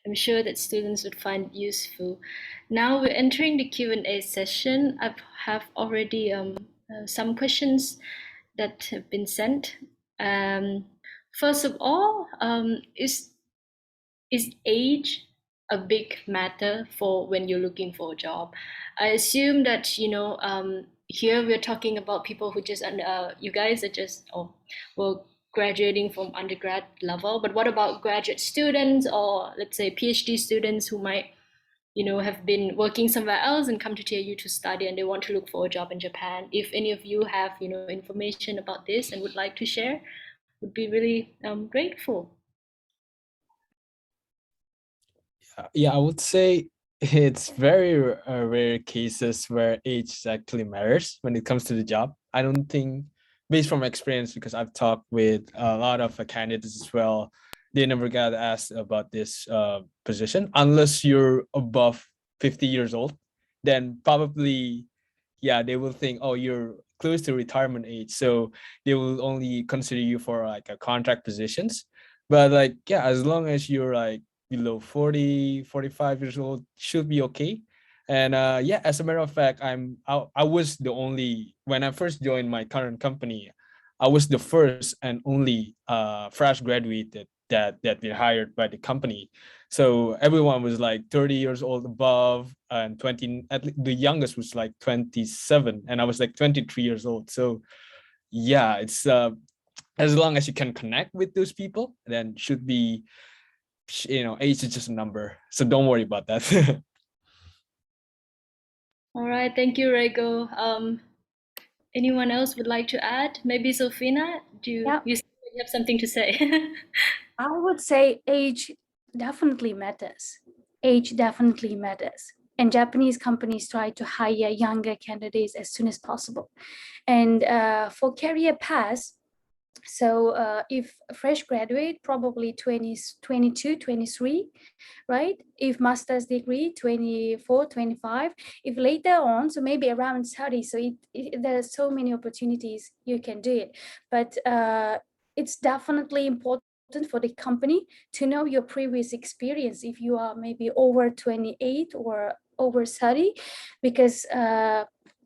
Speaker 1: I'm sure that students would find it useful. Now we're entering the Q&A session. I have already some questions that have been sent. First of all, is age a big matter for when you're looking for a job? I assume that, here we're talking about people who just, you guys are just, well, graduating from undergrad level, but what about graduate students or let's say PhD students who might, have been working somewhere else and come to TIU to study and they want to look for a job in Japan? If any of you have, information about this and would like to share, would be really grateful.
Speaker 3: Yeah, I would say it's very rare cases where age actually matters when it comes to the job. I don't think, based from experience, because I've talked with a lot of candidates as well, they never got asked about this position unless you're above 50 years old. Then probably, yeah, they will think, oh, you're close to retirement age, so they will only consider you for like a contract positions. But like, yeah, as long as you're like below 40, 45 years old, should be okay. And yeah, as a matter of fact, I was the only, when I first joined my current company, I was the first and only fresh graduated that been hired by the company. So everyone was like 30 years old above, and 20, the youngest was like 27, and I was like 23 years old. So yeah, it's as long as you can connect with those people, then should be, age is just a number, so don't worry about that.
Speaker 1: All right, thank you, Rego. Anyone else would like to add? Maybe Sofina, you have something to say?
Speaker 4: I would say age definitely matters. Age definitely matters. And Japanese companies try to hire younger candidates as soon as possible. And for career paths, so if a fresh graduate, probably 20, 22, 23, right? If master's degree, 24, 25. If later on, so maybe around 30. So there are so many opportunities you can do it. But it's definitely important for the company to know your previous experience if you are maybe over 28 or over 30, because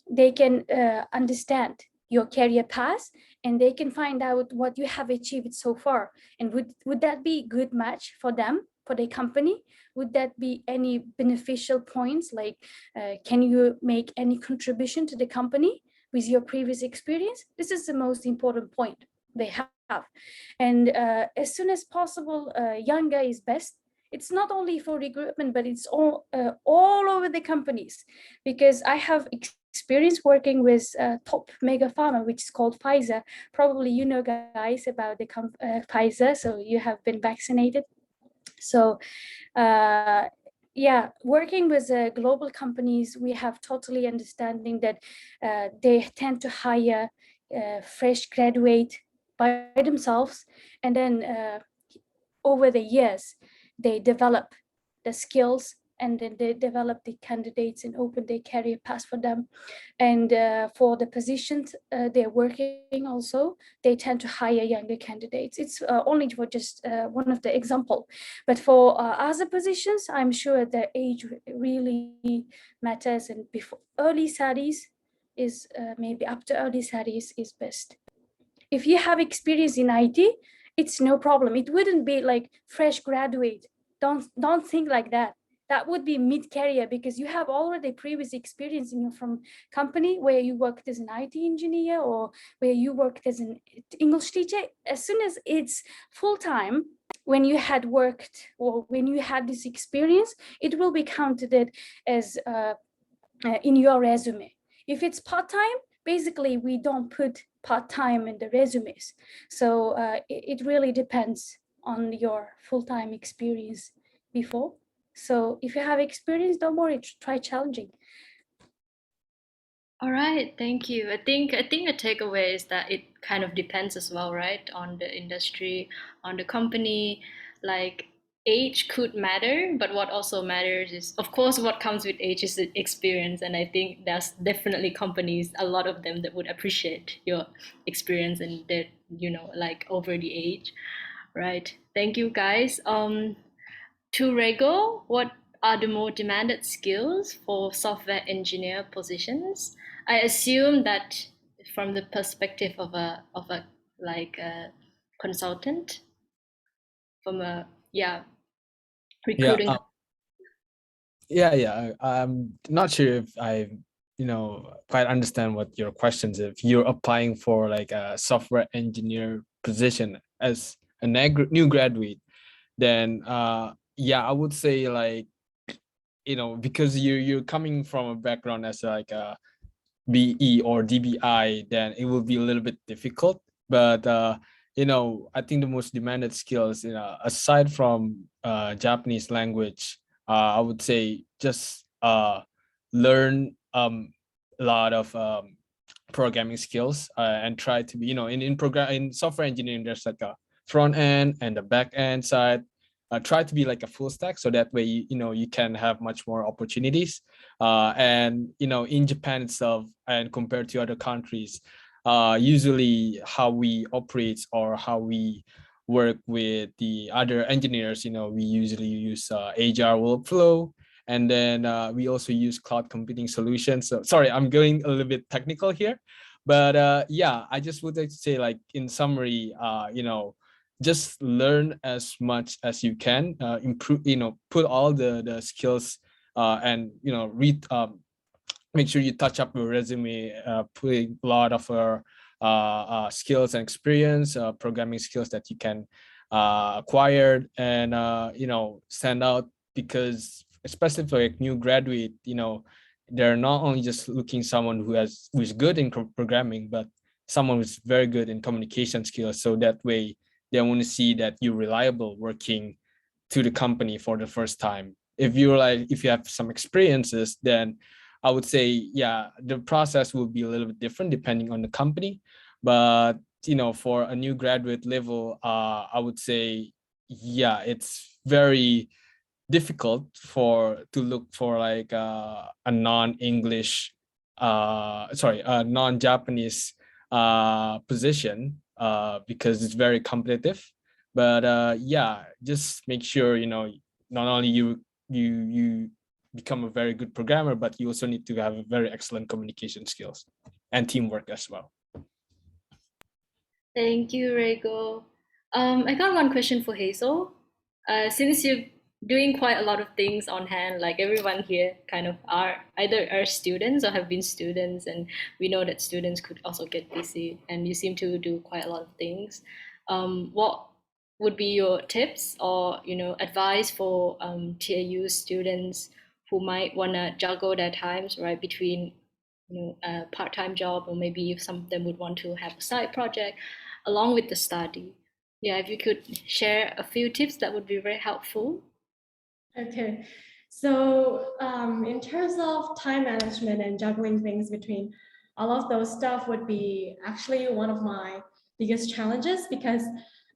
Speaker 4: they can understand your career path and they can find out what you have achieved so far. And would that be a good match for them, for the company? Would that be any beneficial points? Like, can you make any contribution to the company with your previous experience? This is the most important point they have. And as soon as possible, younger is best. It's not only for recruitment, but it's all over the companies, because I have experience working with top mega pharma, which is called Pfizer. Probably you know, guys, about the Pfizer, so you have been vaccinated. So yeah, working with global companies, we have totally understanding that they tend to hire fresh graduate by themselves, and then over the years they develop the skills, and then they develop the candidates and open their career paths for them. And for the positions they're working also, they tend to hire younger candidates. It's only for just one of the example. But for other positions, I'm sure the age really matters, and before early studies is maybe up to early studies is best. If you have experience in IT, it's no problem. It wouldn't be like fresh graduate. Don't think like that. That would be mid-career, because you have already previous experience in from company where you worked as an IT engineer or where you worked as an English teacher. As soon as it's full-time, when you had worked or when you had this experience, it will be counted as in your resume. If it's part-time, basically we don't put part-time in the resumes. So it really depends on your full-time experience before. So if you have experience, don't worry, try challenging.
Speaker 1: All right, thank you. I think the takeaway is that it kind of depends as well, right, on the industry, on the company. Like age could matter, but what also matters is, of course, what comes with age is the experience. And I think there's definitely companies, a lot of them, that would appreciate your experience and that, like over the age, right? Thank you, guys. To Rego, what are the more demanded skills for software engineer positions? I assume that from the perspective of a like a consultant, from a
Speaker 3: Yeah.
Speaker 1: recruiting.
Speaker 3: I'm not sure if I, quite understand what your questions. If you're applying for like a software engineer position as a new graduate, then I would say like, because you're coming from a background as like a BE or DBI, then it will be a little bit difficult. But I think the most demanded skills, aside from Japanese language, I would say just learn a lot of programming skills and try to be, in software engineering, there's like a front end and the back end side. Try to be like a full stack, so that way you can have much more opportunities. And in Japan itself, and compared to other countries, usually how we operate or how we work with the other engineers, we usually use agile workflow, and then we also use cloud computing solutions. So sorry, I'm going a little bit technical here, but I just would like to say, like, in summary, just learn as much as you can, improve, put all the skills, and read, make sure you touch up your resume, putting a lot of skills and experience, programming skills that you can acquire, and stand out, because especially for a new graduate, they're not only just looking someone who is good in programming, but someone who's very good in communication skills, so that way they want to see that you're reliable working to the company for the first time. If you have some experiences, then I would say, the process will be a little bit different depending on the company. But for a new graduate level, I would say, it's very difficult to look for like a non-English, a non-Japanese position, because it's very competitive. But just make sure, not only you become a very good programmer, but you also need to have a very excellent communication skills and teamwork as well.
Speaker 1: Thank you, Rego. I got one question for Hazel. Since you're doing quite a lot of things on hand, like everyone here kind of are students or have been students, and we know that students could also get busy, and you seem to do quite a lot of things. What would be your tips or advice for TIU students who might want to juggle their times, right, between a part-time job, or maybe if some of them would want to have a side project along with the study? Yeah, if you could share a few tips, that would be very helpful.
Speaker 2: Okay, so in terms of time management and juggling things between all of those stuff would be actually one of my biggest challenges, because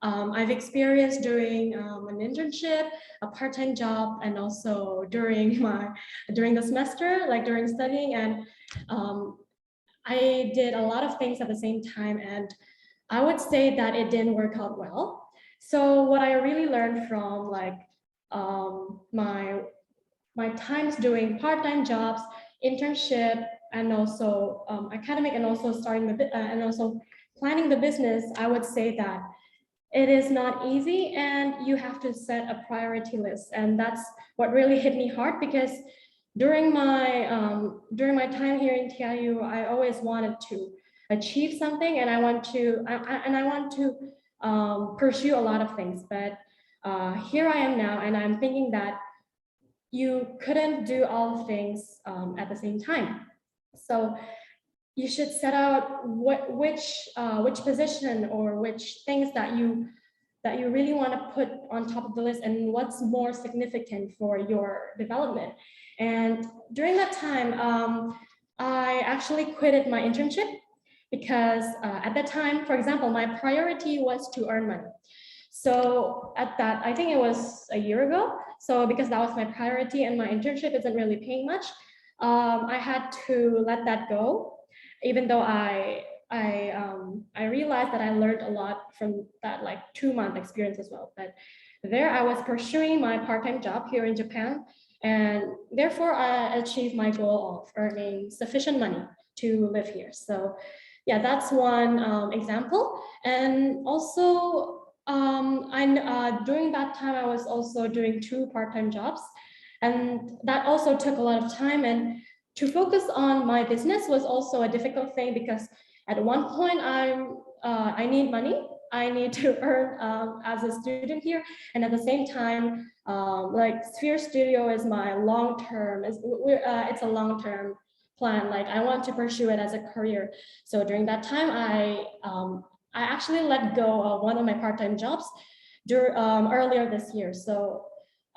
Speaker 2: I've experienced during an internship, a part-time job, and also during the semester, like during studying, and I did a lot of things at the same time, and I would say that it didn't work out well. So what I really learned from like my times doing part-time jobs, internship, and also academic, and also and also planning the business, I would say that it is not easy, and you have to set a priority list. And that's what really hit me hard, because during my time here in TIU, I always wanted to achieve something, and I want to pursue a lot of things. But here I am now, and I'm thinking that you couldn't do all things at the same time. So you should set out which position or which things that you that you really want to put on top of the list and what's more significant for your development. And during that time, I actually quitted my internship because at that time, for example, my priority was to earn money. So at that, I think it was a year ago. So because that was my priority and my internship isn't really paying much, I had to let that go, even though I realized that I learned a lot from that like 2-month experience as well. But there I was pursuing my part-time job here in Japan, and therefore I achieved my goal of earning sufficient money to live here. So yeah, that's one example. And also during that time, I was also doing 2 part-time jobs, and that also took a lot of time. And to focus on my business was also a difficult thing because at one point I need money. I need to earn as a student here, and at the same time, like Sphere Studio is my long-term. It's a long-term plan. Like I want to pursue it as a career. So during that time, I actually let go of one of my part-time jobs earlier this year. So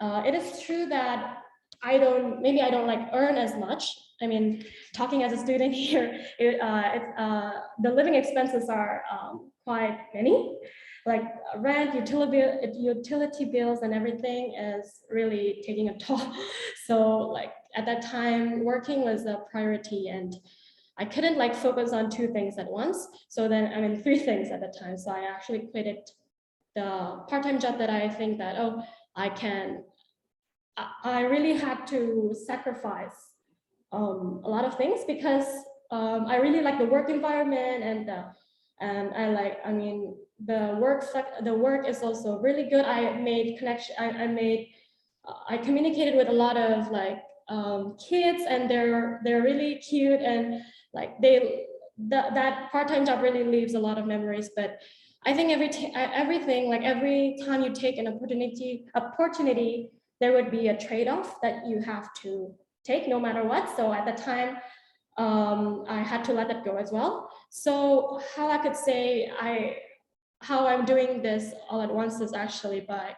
Speaker 2: it is true that maybe I don't like earn as much. I mean, talking as a student here, the living expenses are quite many, like rent, utility bills and everything is really taking a toll. So like at that time, working was a priority, and I couldn't like focus on 2 things at once. So then, I mean, 3 things at the time. So I actually quitted the part-time job that I think that, oh, I really had to sacrifice a lot of things because I really like the work environment, and I mean, the work is also really good. I made connection. I communicated with a lot of like kids, and they're really cute, and like that part-time job really leaves a lot of memories. But I think everything, like every time you take an opportunity, there would be a trade-off that you have to take no matter what. So at the time, I had to let that go as well. So how I could say how I'm doing this all at once is actually by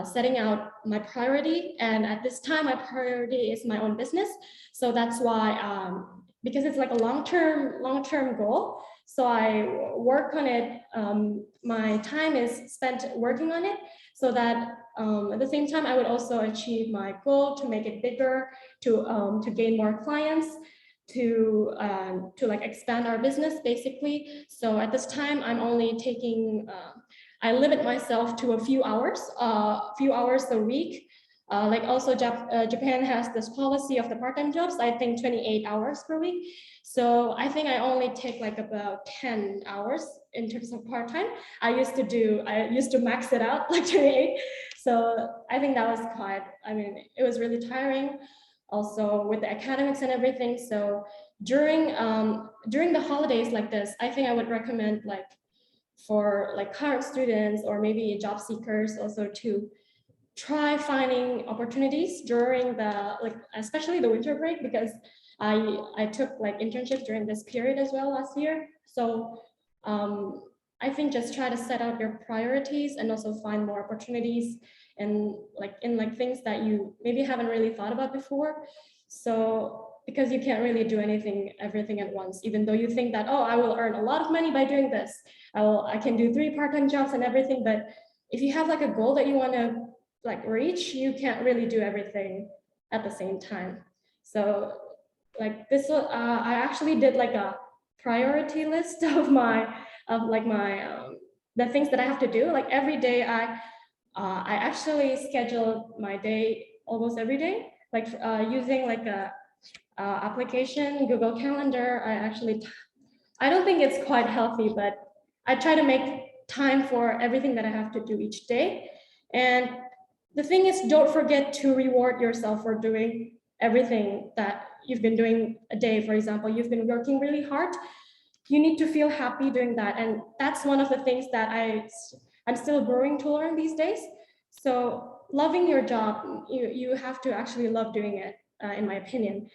Speaker 2: setting out my priority. And at this time, my priority is my own business. So that's why, because it's like a long-term goal. So I work on it. My time is spent working on it so that at the same time, I would also achieve my goal to make it bigger, to gain more clients, to like expand our business basically. So at this time, I'm only taking, I limit myself to a few hours a week. Like also Japan has this policy of the part-time jobs, I think 28 hours per week. So I think I only take like about 10 hours in terms of part-time. I used to max it out like 28. So I think that was it was really tiring also with the academics and everything. So during the holidays like this, I think I would recommend like for like current students or maybe job seekers also to try finding opportunities during especially the winter break, because I took like internships during this period as well last year. So I think just try to set out your priorities and also find more opportunities and in things that you maybe haven't really thought about before. So because you can't really do everything at once, even though you think that, oh, I will earn a lot of money by doing this. I can do 3 part-time jobs and everything. But if you have like a goal that you want to like reach, you can't really do everything at the same time. So like this, I actually did like a priority list of the things that I have to do. Like every day, I actually scheduled my day almost every day, like using like a application, Google Calendar. I don't think it's quite healthy, but I try to make time for everything that I have to do each day. And the thing is, don't forget to reward yourself for doing everything that you've been doing a day. For example, you've been working really hard. You need to feel happy doing that. And that's one of the things that I'm still growing to learn these days. So loving your job, you have to actually love doing it, in my opinion.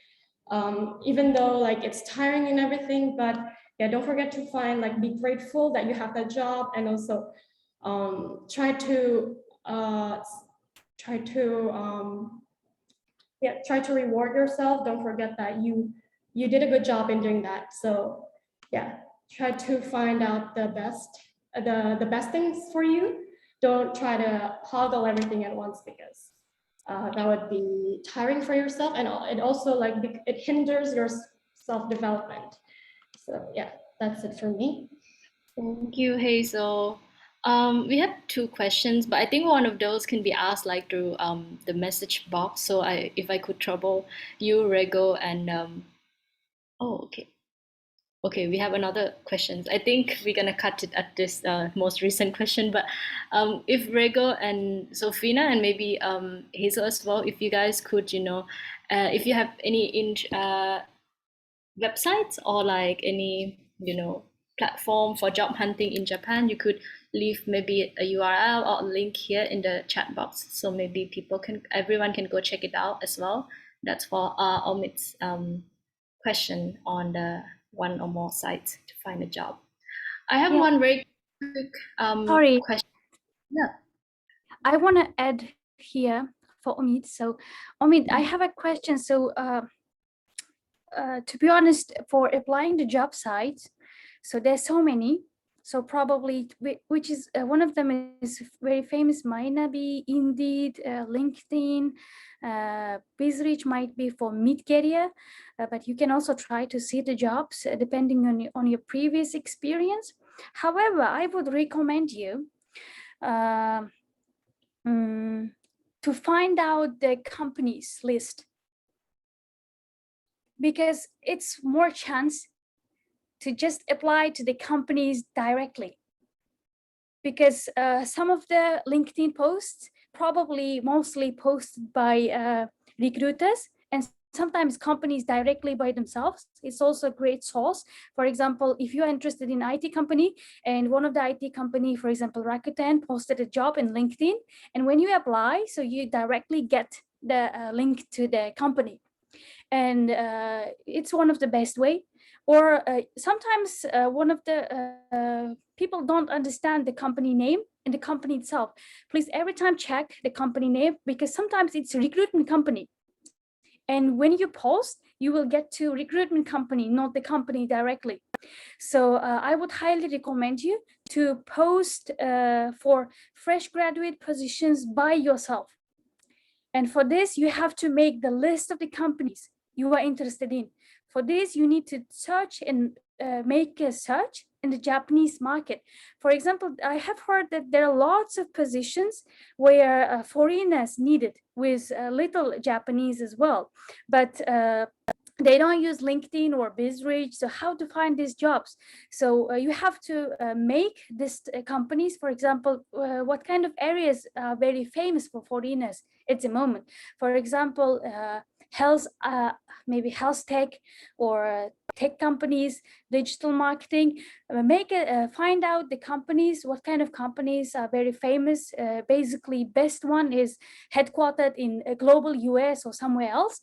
Speaker 2: Even though like it's tiring and everything, but yeah, don't forget to be grateful that you have that job, and also try to try to reward yourself. Don't forget that you did a good job in doing that. So yeah, try to find out the best things for you. Don't try to hoggle everything at once, because that would be tiring for yourself, and it also like it hinders your self-development. So yeah, that's it for me.
Speaker 1: Thank you, Hazel. We have two questions, but I think one of those can be asked like through the message box. So if I could trouble you, Rego, and oh, okay. Okay, we have another questions. I think we're gonna cut it at this most recent question, but if Rego and Sofina and maybe Hazel as well, if you guys could, if you have any websites or like any, platform for job hunting in Japan, you could leave maybe a URL or a link here in the chat box, so maybe everyone can go check it out as well. That's for Omit's question on the one or more sites to find a job. I have one very quick
Speaker 4: Sorry,
Speaker 1: question. Yeah.
Speaker 4: I want to add here for Omid. So, Omid, I have a question. So, to be honest, for applying the job sites, so there's so many. So probably, which is one of them is very famous, might not be Indeed, LinkedIn, BizReach might be for mid-career, but you can also try to see the jobs depending on your previous experience. However, I would recommend you to find out the companies list, because it's more chance to just apply to the companies directly, because some of the LinkedIn posts probably mostly posted by recruiters, and sometimes companies directly by themselves. It's also a great source. For example, if you're interested in IT company and one of the IT company, for example, Rakuten, posted a job in LinkedIn, and when you apply, so you directly get the link to the company, and it's one of the best way. Or sometimes one of the people don't understand the company name and the company itself. Please every time check the company name, because sometimes it's a recruitment company, and when you post, you will get to recruitment company, not the company directly. So I would highly recommend you to post for fresh graduate positions by yourself. And for this, you have to make the list of the companies you are interested in. For this, you need to search and make a search in the Japanese market. For example, I have heard that there are lots of positions where foreigners needed with little Japanese as well, but they don't use LinkedIn or BizReach. So how to find these jobs? So you have to make these companies, for example, what kind of areas are very famous for foreigners at the moment. For example, health, maybe health tech or tech companies, digital marketing. Find out the companies, what kind of companies are very famous. Basically, best one is headquartered in a global US or somewhere else.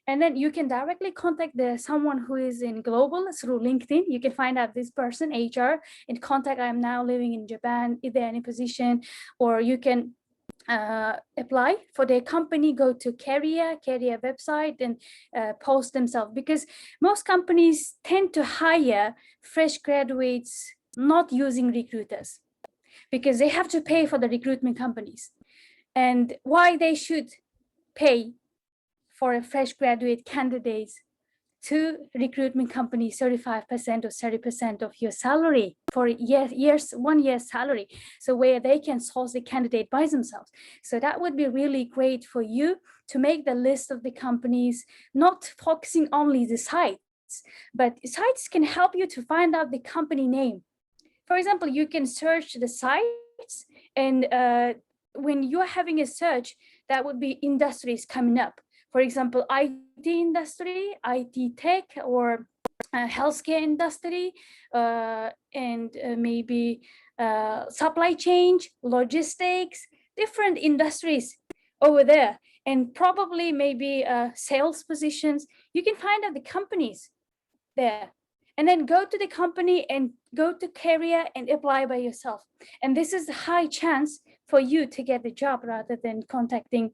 Speaker 4: And then you can directly contact someone who is in global through LinkedIn. You can find out this person, HR, and contact, I'm now living in Japan, is there any position? Or you can apply for their company, go to career website and post themselves, because most companies tend to hire fresh graduates not using recruiters, because they have to pay for the recruitment companies. And why they should pay for a fresh graduate candidates to recruitment company 35% or 30% of your salary for 1 year's salary, so where they can source the candidate by themselves. So that would be really great for you to make the list of the companies, not focusing only the sites, but sites can help you to find out the company name. For example, you can search the sites, and when you're having a search, that would be industries coming up. For example, IT industry, IT tech, or healthcare industry, and maybe supply chain, logistics, different industries over there. And probably maybe sales positions. You can find out the companies there. and then go to the company and go to career and apply by yourself. And this is a high chance for you to get the job rather than contacting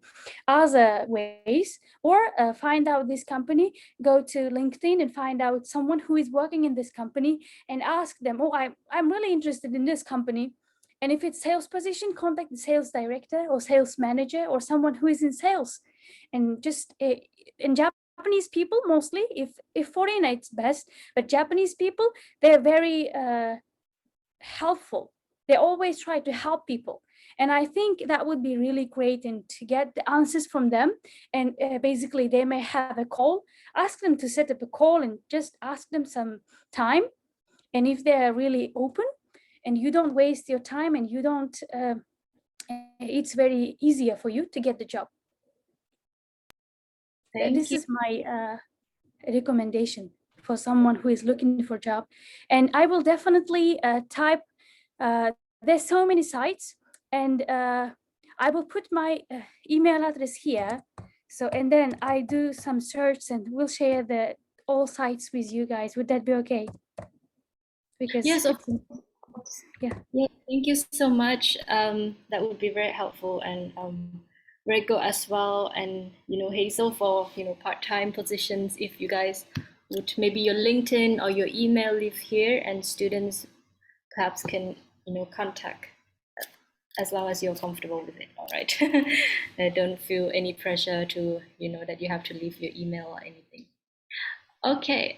Speaker 4: other ways, or find out this company, go to LinkedIn and find out someone who is working in this company and ask them, oh, I'm really interested in this company. And if it's sales position, contact the sales director or sales manager or someone who is in sales. And just in Japanese people, mostly, if foreigner it's best, but Japanese people, they're very helpful. They always try to help people. And I think that would be really great, and to get the answers from them. And basically they may have a call, ask them to set up a call and just ask them some time. And if they're really open and you don't waste your time and you don't, it's very easier for you to get the job. This is my recommendation for someone who is looking for a job. And I will definitely type, there's so many sites, and I will put my email address here. So, and then I do some search and we'll share the all sites with you guys. Would that be okay? Because
Speaker 1: yes, of course.
Speaker 4: Yeah.
Speaker 1: Thank you so much. That would be very helpful, and Rego as well, and Hazel for part-time positions. If you guys would, maybe your LinkedIn or your email live here, and students perhaps can contact as long as you're comfortable with it. All right. Don't feel any pressure to that you have to leave your email or anything. Okay.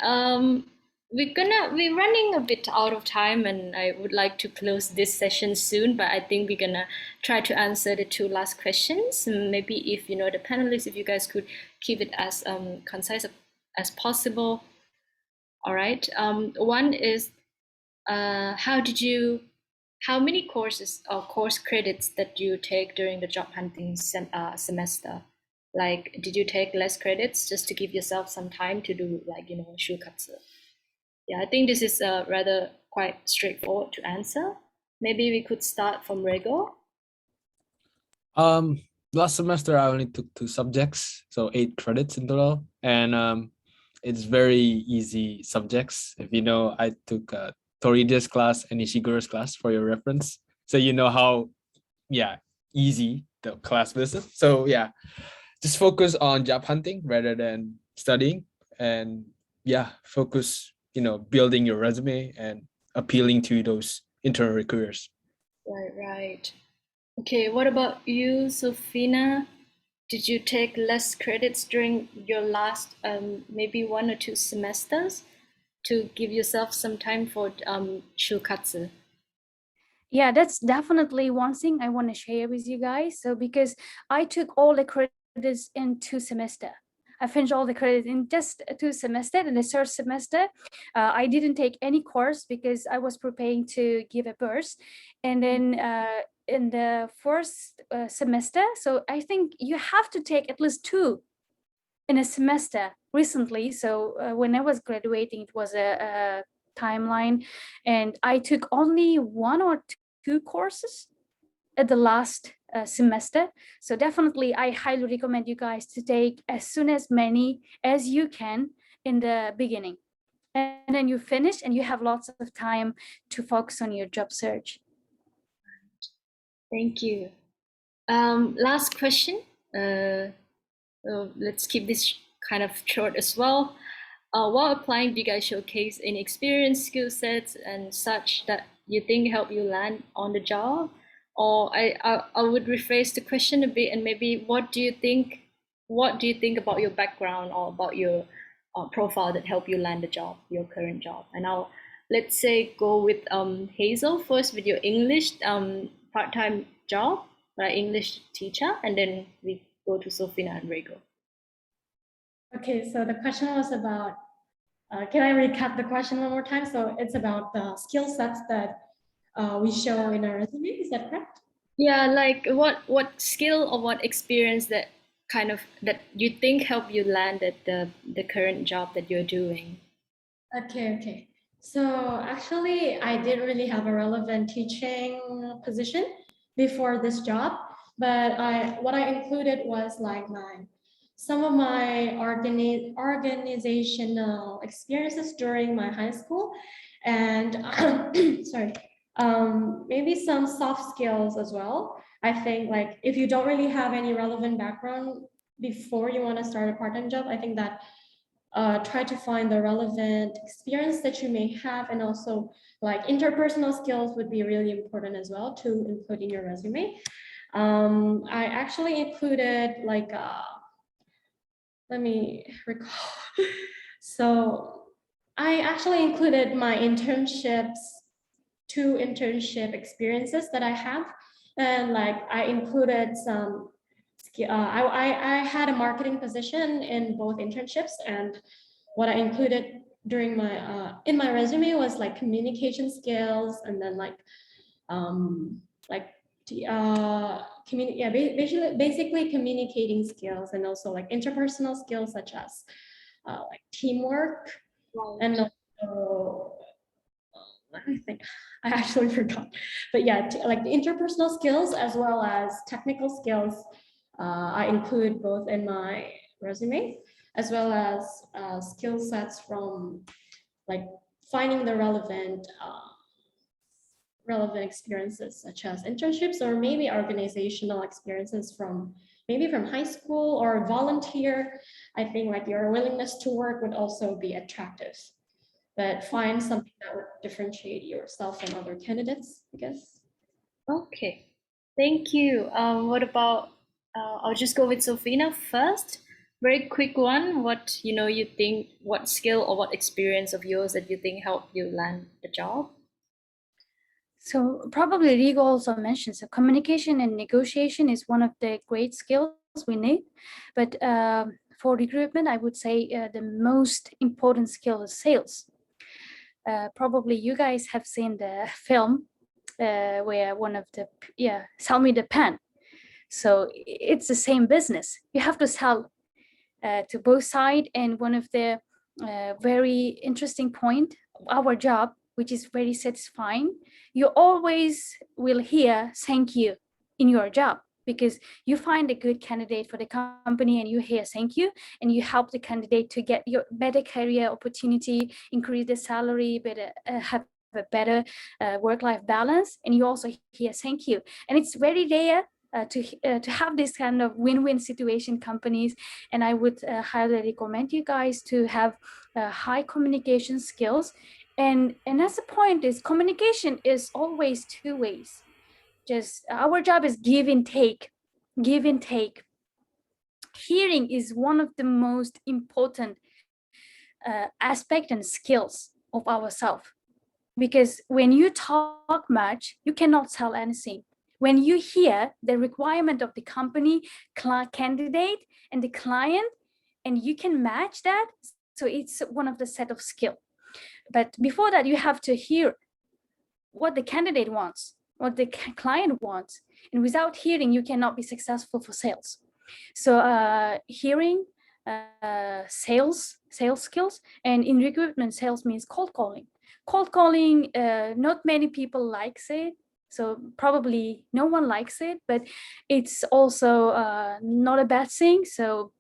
Speaker 1: We're running a bit out of time, and I would like to close this session soon, but I think we're gonna try to answer the 2 last questions. Maybe if the panelists, if you guys could keep it as concise as possible. All right. One is how many courses or course credits that you take during the job hunting semester? Like, did you take less credits just to give yourself some time to do shukatsu? Yeah, I think this is rather quite straightforward to answer. Maybe we could start from Rego.
Speaker 3: Last semester I only took 2 subjects, so 8 credits in total, and it's very easy subjects. If I took Torida's class and Ishiguro's class for your reference, so how easy the class is. So just focus on job hunting rather than studying, and focus building your resume and appealing to those internal recruiters.
Speaker 1: Right. Okay, what about you, Sofina? Did you take less credits during your last maybe 1 or 2 semesters to give yourself some time for shukatsu?
Speaker 4: Yeah, that's definitely one thing I want to share with you guys. So because I took all the credits in 2 semesters. I finished all the credits in just 2 semesters. In the 3rd semester, I didn't take any course because I was preparing to give a burst. And then in the 1st semester, so I think you have to take at least 2 in a semester recently. So when I was graduating, it was a timeline, and I took only 1 or 2 courses at the last semester. So definitely I highly recommend you guys to take as soon as many as you can in the beginning, and then you finish and you have lots of time to focus on your job search.
Speaker 1: Thank you. Last question. Let's keep this kind of short as well. While applying, do you guys showcase any experience, skill sets, and such that you think help you land on the job? Or I would rephrase the question a bit, and maybe what do you think about your background or about your profile that help you land the job, your current job? And let's say go with Hazel first with your English part-time job, like English teacher, and then we go to Sofina and Rego.
Speaker 2: Okay, so the question was about, can I recap the question one more time? So it's about the skill sets that we show in our resume, is that correct?
Speaker 1: Yeah, like what skill or what experience that you think help you land at the current job that you're doing?
Speaker 2: Okay. So actually, I didn't really have a relevant teaching position before this job, but what I included was like my some of my organizational experiences during my high school, and sorry, maybe some soft skills as well. I think like if you don't really have any relevant background before you want to start a part-time job, I think that try to find the relevant experience that you may have, and also like interpersonal skills would be really important as well to include in your resume. I actually included like, let me recall. So I actually included my internships, 2 internship experiences that I have. And like I included some, I had a marketing position in both internships, and what I included during my, in my resume was like communication skills, and then like basically communicating skills, and also like interpersonal skills such as like teamwork, and also let me think, I actually forgot, but yeah, like the interpersonal skills as well as technical skills, I include both in my resume, as well as skill sets from like finding the relevant experiences such as internships, or maybe organizational experiences from maybe from high school or volunteer. I think like your willingness to work would also be attractive, but find something that would differentiate yourself from other candidates, I guess.
Speaker 1: Okay, thank you. What about, I'll just go with Sofina first. Very quick one. What, you think, what skill or what experience of yours that you think helped you land the job?
Speaker 4: So probably Rigo also mentioned, so communication and negotiation is one of the great skills we need. But for recruitment, I would say the most important skill is sales. Probably you guys have seen the film where one of the, sell me the pen. So it's the same business. You have to sell to both sides. And one of the very interesting point, our job, which is very satisfying, you always will hear thank you in your job, because you find a good candidate for the company and you hear thank you, and you help the candidate to get your better career opportunity, increase the salary, better have a better work-life balance, and you also hear thank you. And it's very rare to have this kind of win-win situation companies, and I would highly recommend you guys to have high communication skills. And as a point is, communication is always 2 ways. Just our job is give and take. Hearing is one of the most important aspect and skills of ourselves, because when you talk much, you cannot sell anything. When you hear the requirement of the company, candidate, and the client, and you can match that, so it's one of the set of skill. But before that, you have to hear what the candidate wants, what the client wants, and without hearing, you cannot be successful for sales. So hearing, sales skills, and in recruitment, sales means cold calling. Cold calling, not many people likes it, so probably no one likes it, but it's also not a bad thing. So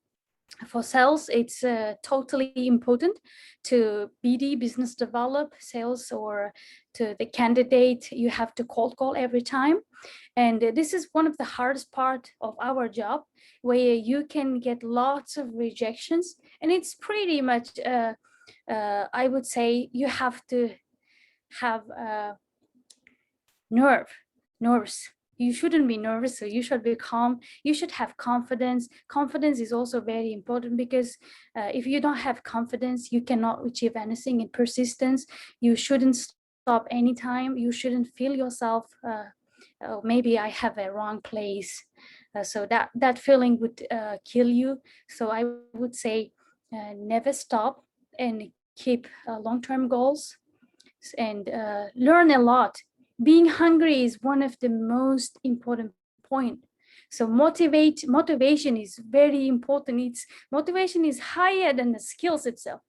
Speaker 4: for sales, it's totally important to BD, business develop, sales, or to the candidate. You have to cold call every time. And this is one of the hardest part of our job, where you can get lots of rejections. And it's pretty much, I would say, you have to have nerves. You shouldn't be nervous, so you should be calm. You should have confidence. Confidence is also very important, because if you don't have confidence, you cannot achieve anything. In persistence, you shouldn't stop anytime. You shouldn't feel yourself, oh, maybe I have a wrong place. So that feeling would kill you. So I would say never stop, and keep long-term goals, and learn a lot. Being hungry is one of the most important point. So motivation is very important. Motivation is higher than the skills itself.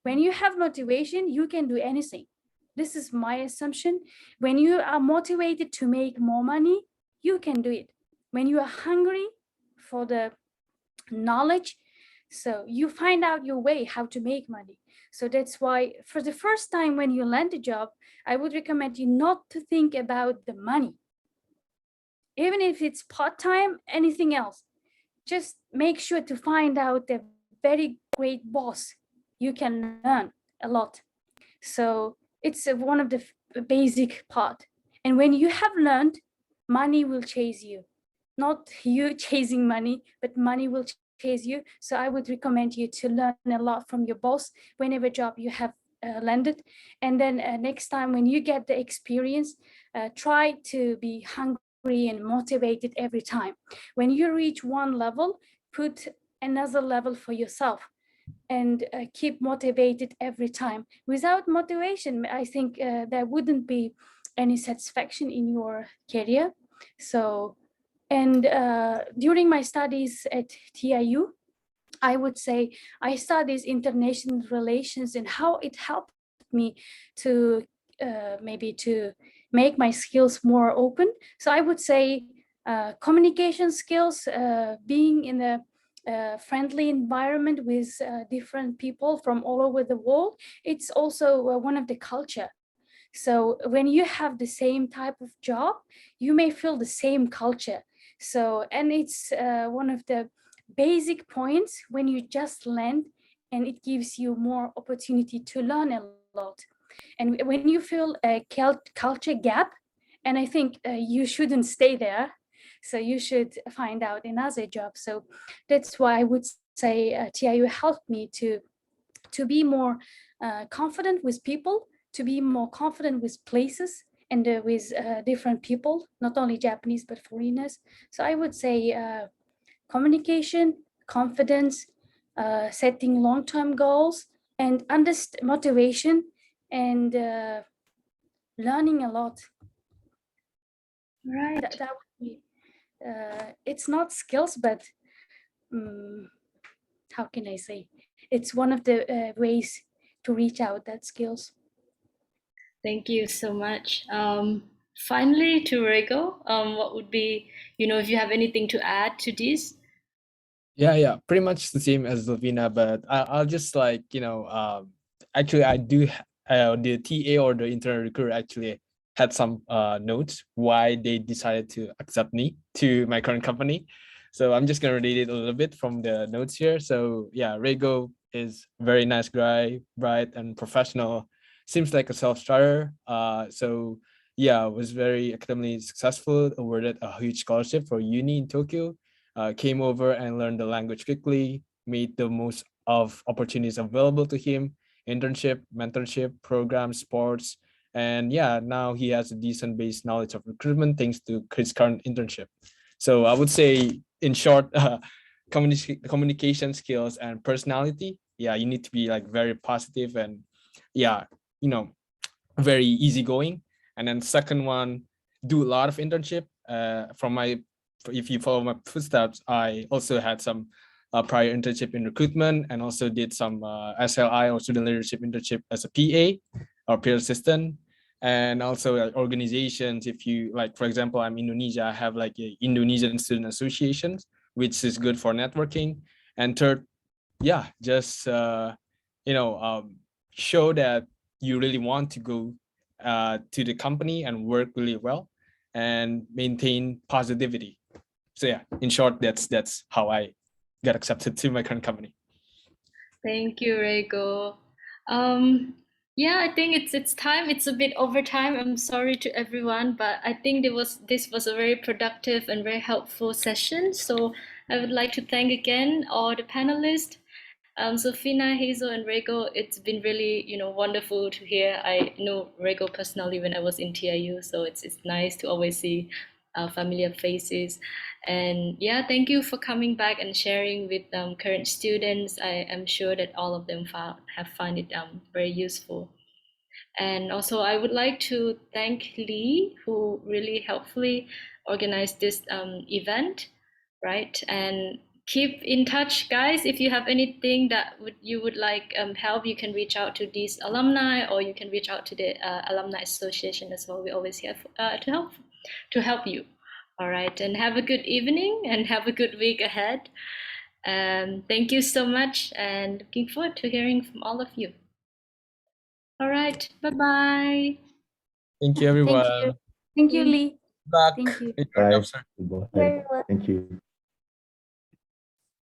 Speaker 4: When you have motivation, you can do anything. This is my assumption. When you are motivated to make more money, you can do it. When you are hungry for the knowledge, So you find out your way how to make money. So that's why for the first time when you land a job, I would recommend you not to think about the money. Even if it's part-time, anything else, just make sure to find out a very great boss. You can learn a lot. So it's one of the basic part. And when you have learned, money will chase you. Not you chasing money, but money will chase you. So I would recommend you to learn a lot from your boss whenever job you have landed. And then next time when you get the experience, try to be hungry and motivated every time. When you reach one level, put another level for yourself and keep motivated every time. Without motivation, I think there wouldn't be any satisfaction in your career. So, and during my studies at TIU, I would say I studied international relations and how it helped me to maybe to make my skills more open. So I would say communication skills, being in a friendly environment with different people from all over the world. It's also one of the culture. So when you have the same type of job, you may feel the same culture. So, and it's one of the basic points when you just land, and it gives you more opportunity to learn a lot. And when you feel a culture gap, and I think you shouldn't stay there, so you should find out another job. So that's why I would say TIU helped me to be more confident with people, to be more confident with places and with different people, not only Japanese but foreigners. So I would say communication, confidence, setting long-term goals, and motivation, and learning a lot.
Speaker 1: Right.
Speaker 4: That would be. It's not skills, but how can I say? It's one of the ways to reach out that skills.
Speaker 1: Thank you so much. Finally, to Rego, what would be, if you have anything to add to this?
Speaker 3: Yeah, pretty much the same as Lavina, but I'll just like, actually I do, the TA or the internal recruiter actually had some notes why they decided to accept me to my current company. So I'm just gonna read it a little bit from the notes here. So yeah, Rego is very nice guy, bright and professional, seems like a self-starter. So yeah, was very academically successful, awarded a huge scholarship for uni in Tokyo, came over and learned the language quickly, made the most of opportunities available to him, internship, mentorship, programs, sports. And yeah, now he has a decent base knowledge of recruitment thanks to his current internship. So I would say, in short, communication skills and personality. Yeah, you need to be like very positive and yeah, very easygoing. And then second one, do a lot of internship. If you follow my footsteps, I also had some prior internship in recruitment and also did some SLI or student leadership internship as a PA or peer assistant. And also organizations, if you like, for example, I'm Indonesia, I have like a Indonesian student associations, which is good for networking. And third, yeah, just show that you really want to go to the company and work really well and maintain positivity. So yeah, in short, that's how I got accepted to my current company.
Speaker 1: Thank you, Rego. Yeah, I think it's time. It's a bit over time. I'm sorry to everyone, but I think this was a very productive and very helpful session. So I would like to thank again all the panelists. Fina, Hazel, and Rego, it's been really, wonderful to hear. I know Rego personally when I was in TIU, so it's nice to always see familiar faces. And yeah, thank you for coming back and sharing with current students. I am sure that all of them have found it very useful. And also, I would like to thank Lee, who really helpfully organized this event, right? And keep in touch, guys. If you have anything that you would like help, you can reach out to these alumni, or you can reach out to the Alumni Association as well. We're always here to help you. All right, and have a good evening and have a good week ahead. Thank you so much, and looking forward to hearing from all of you. All right, bye-bye.
Speaker 3: Thank you, everyone.
Speaker 4: Thank you, Lee.
Speaker 3: Good luck.
Speaker 4: Thank you.
Speaker 3: With your job search.
Speaker 5: Bye. Thank you.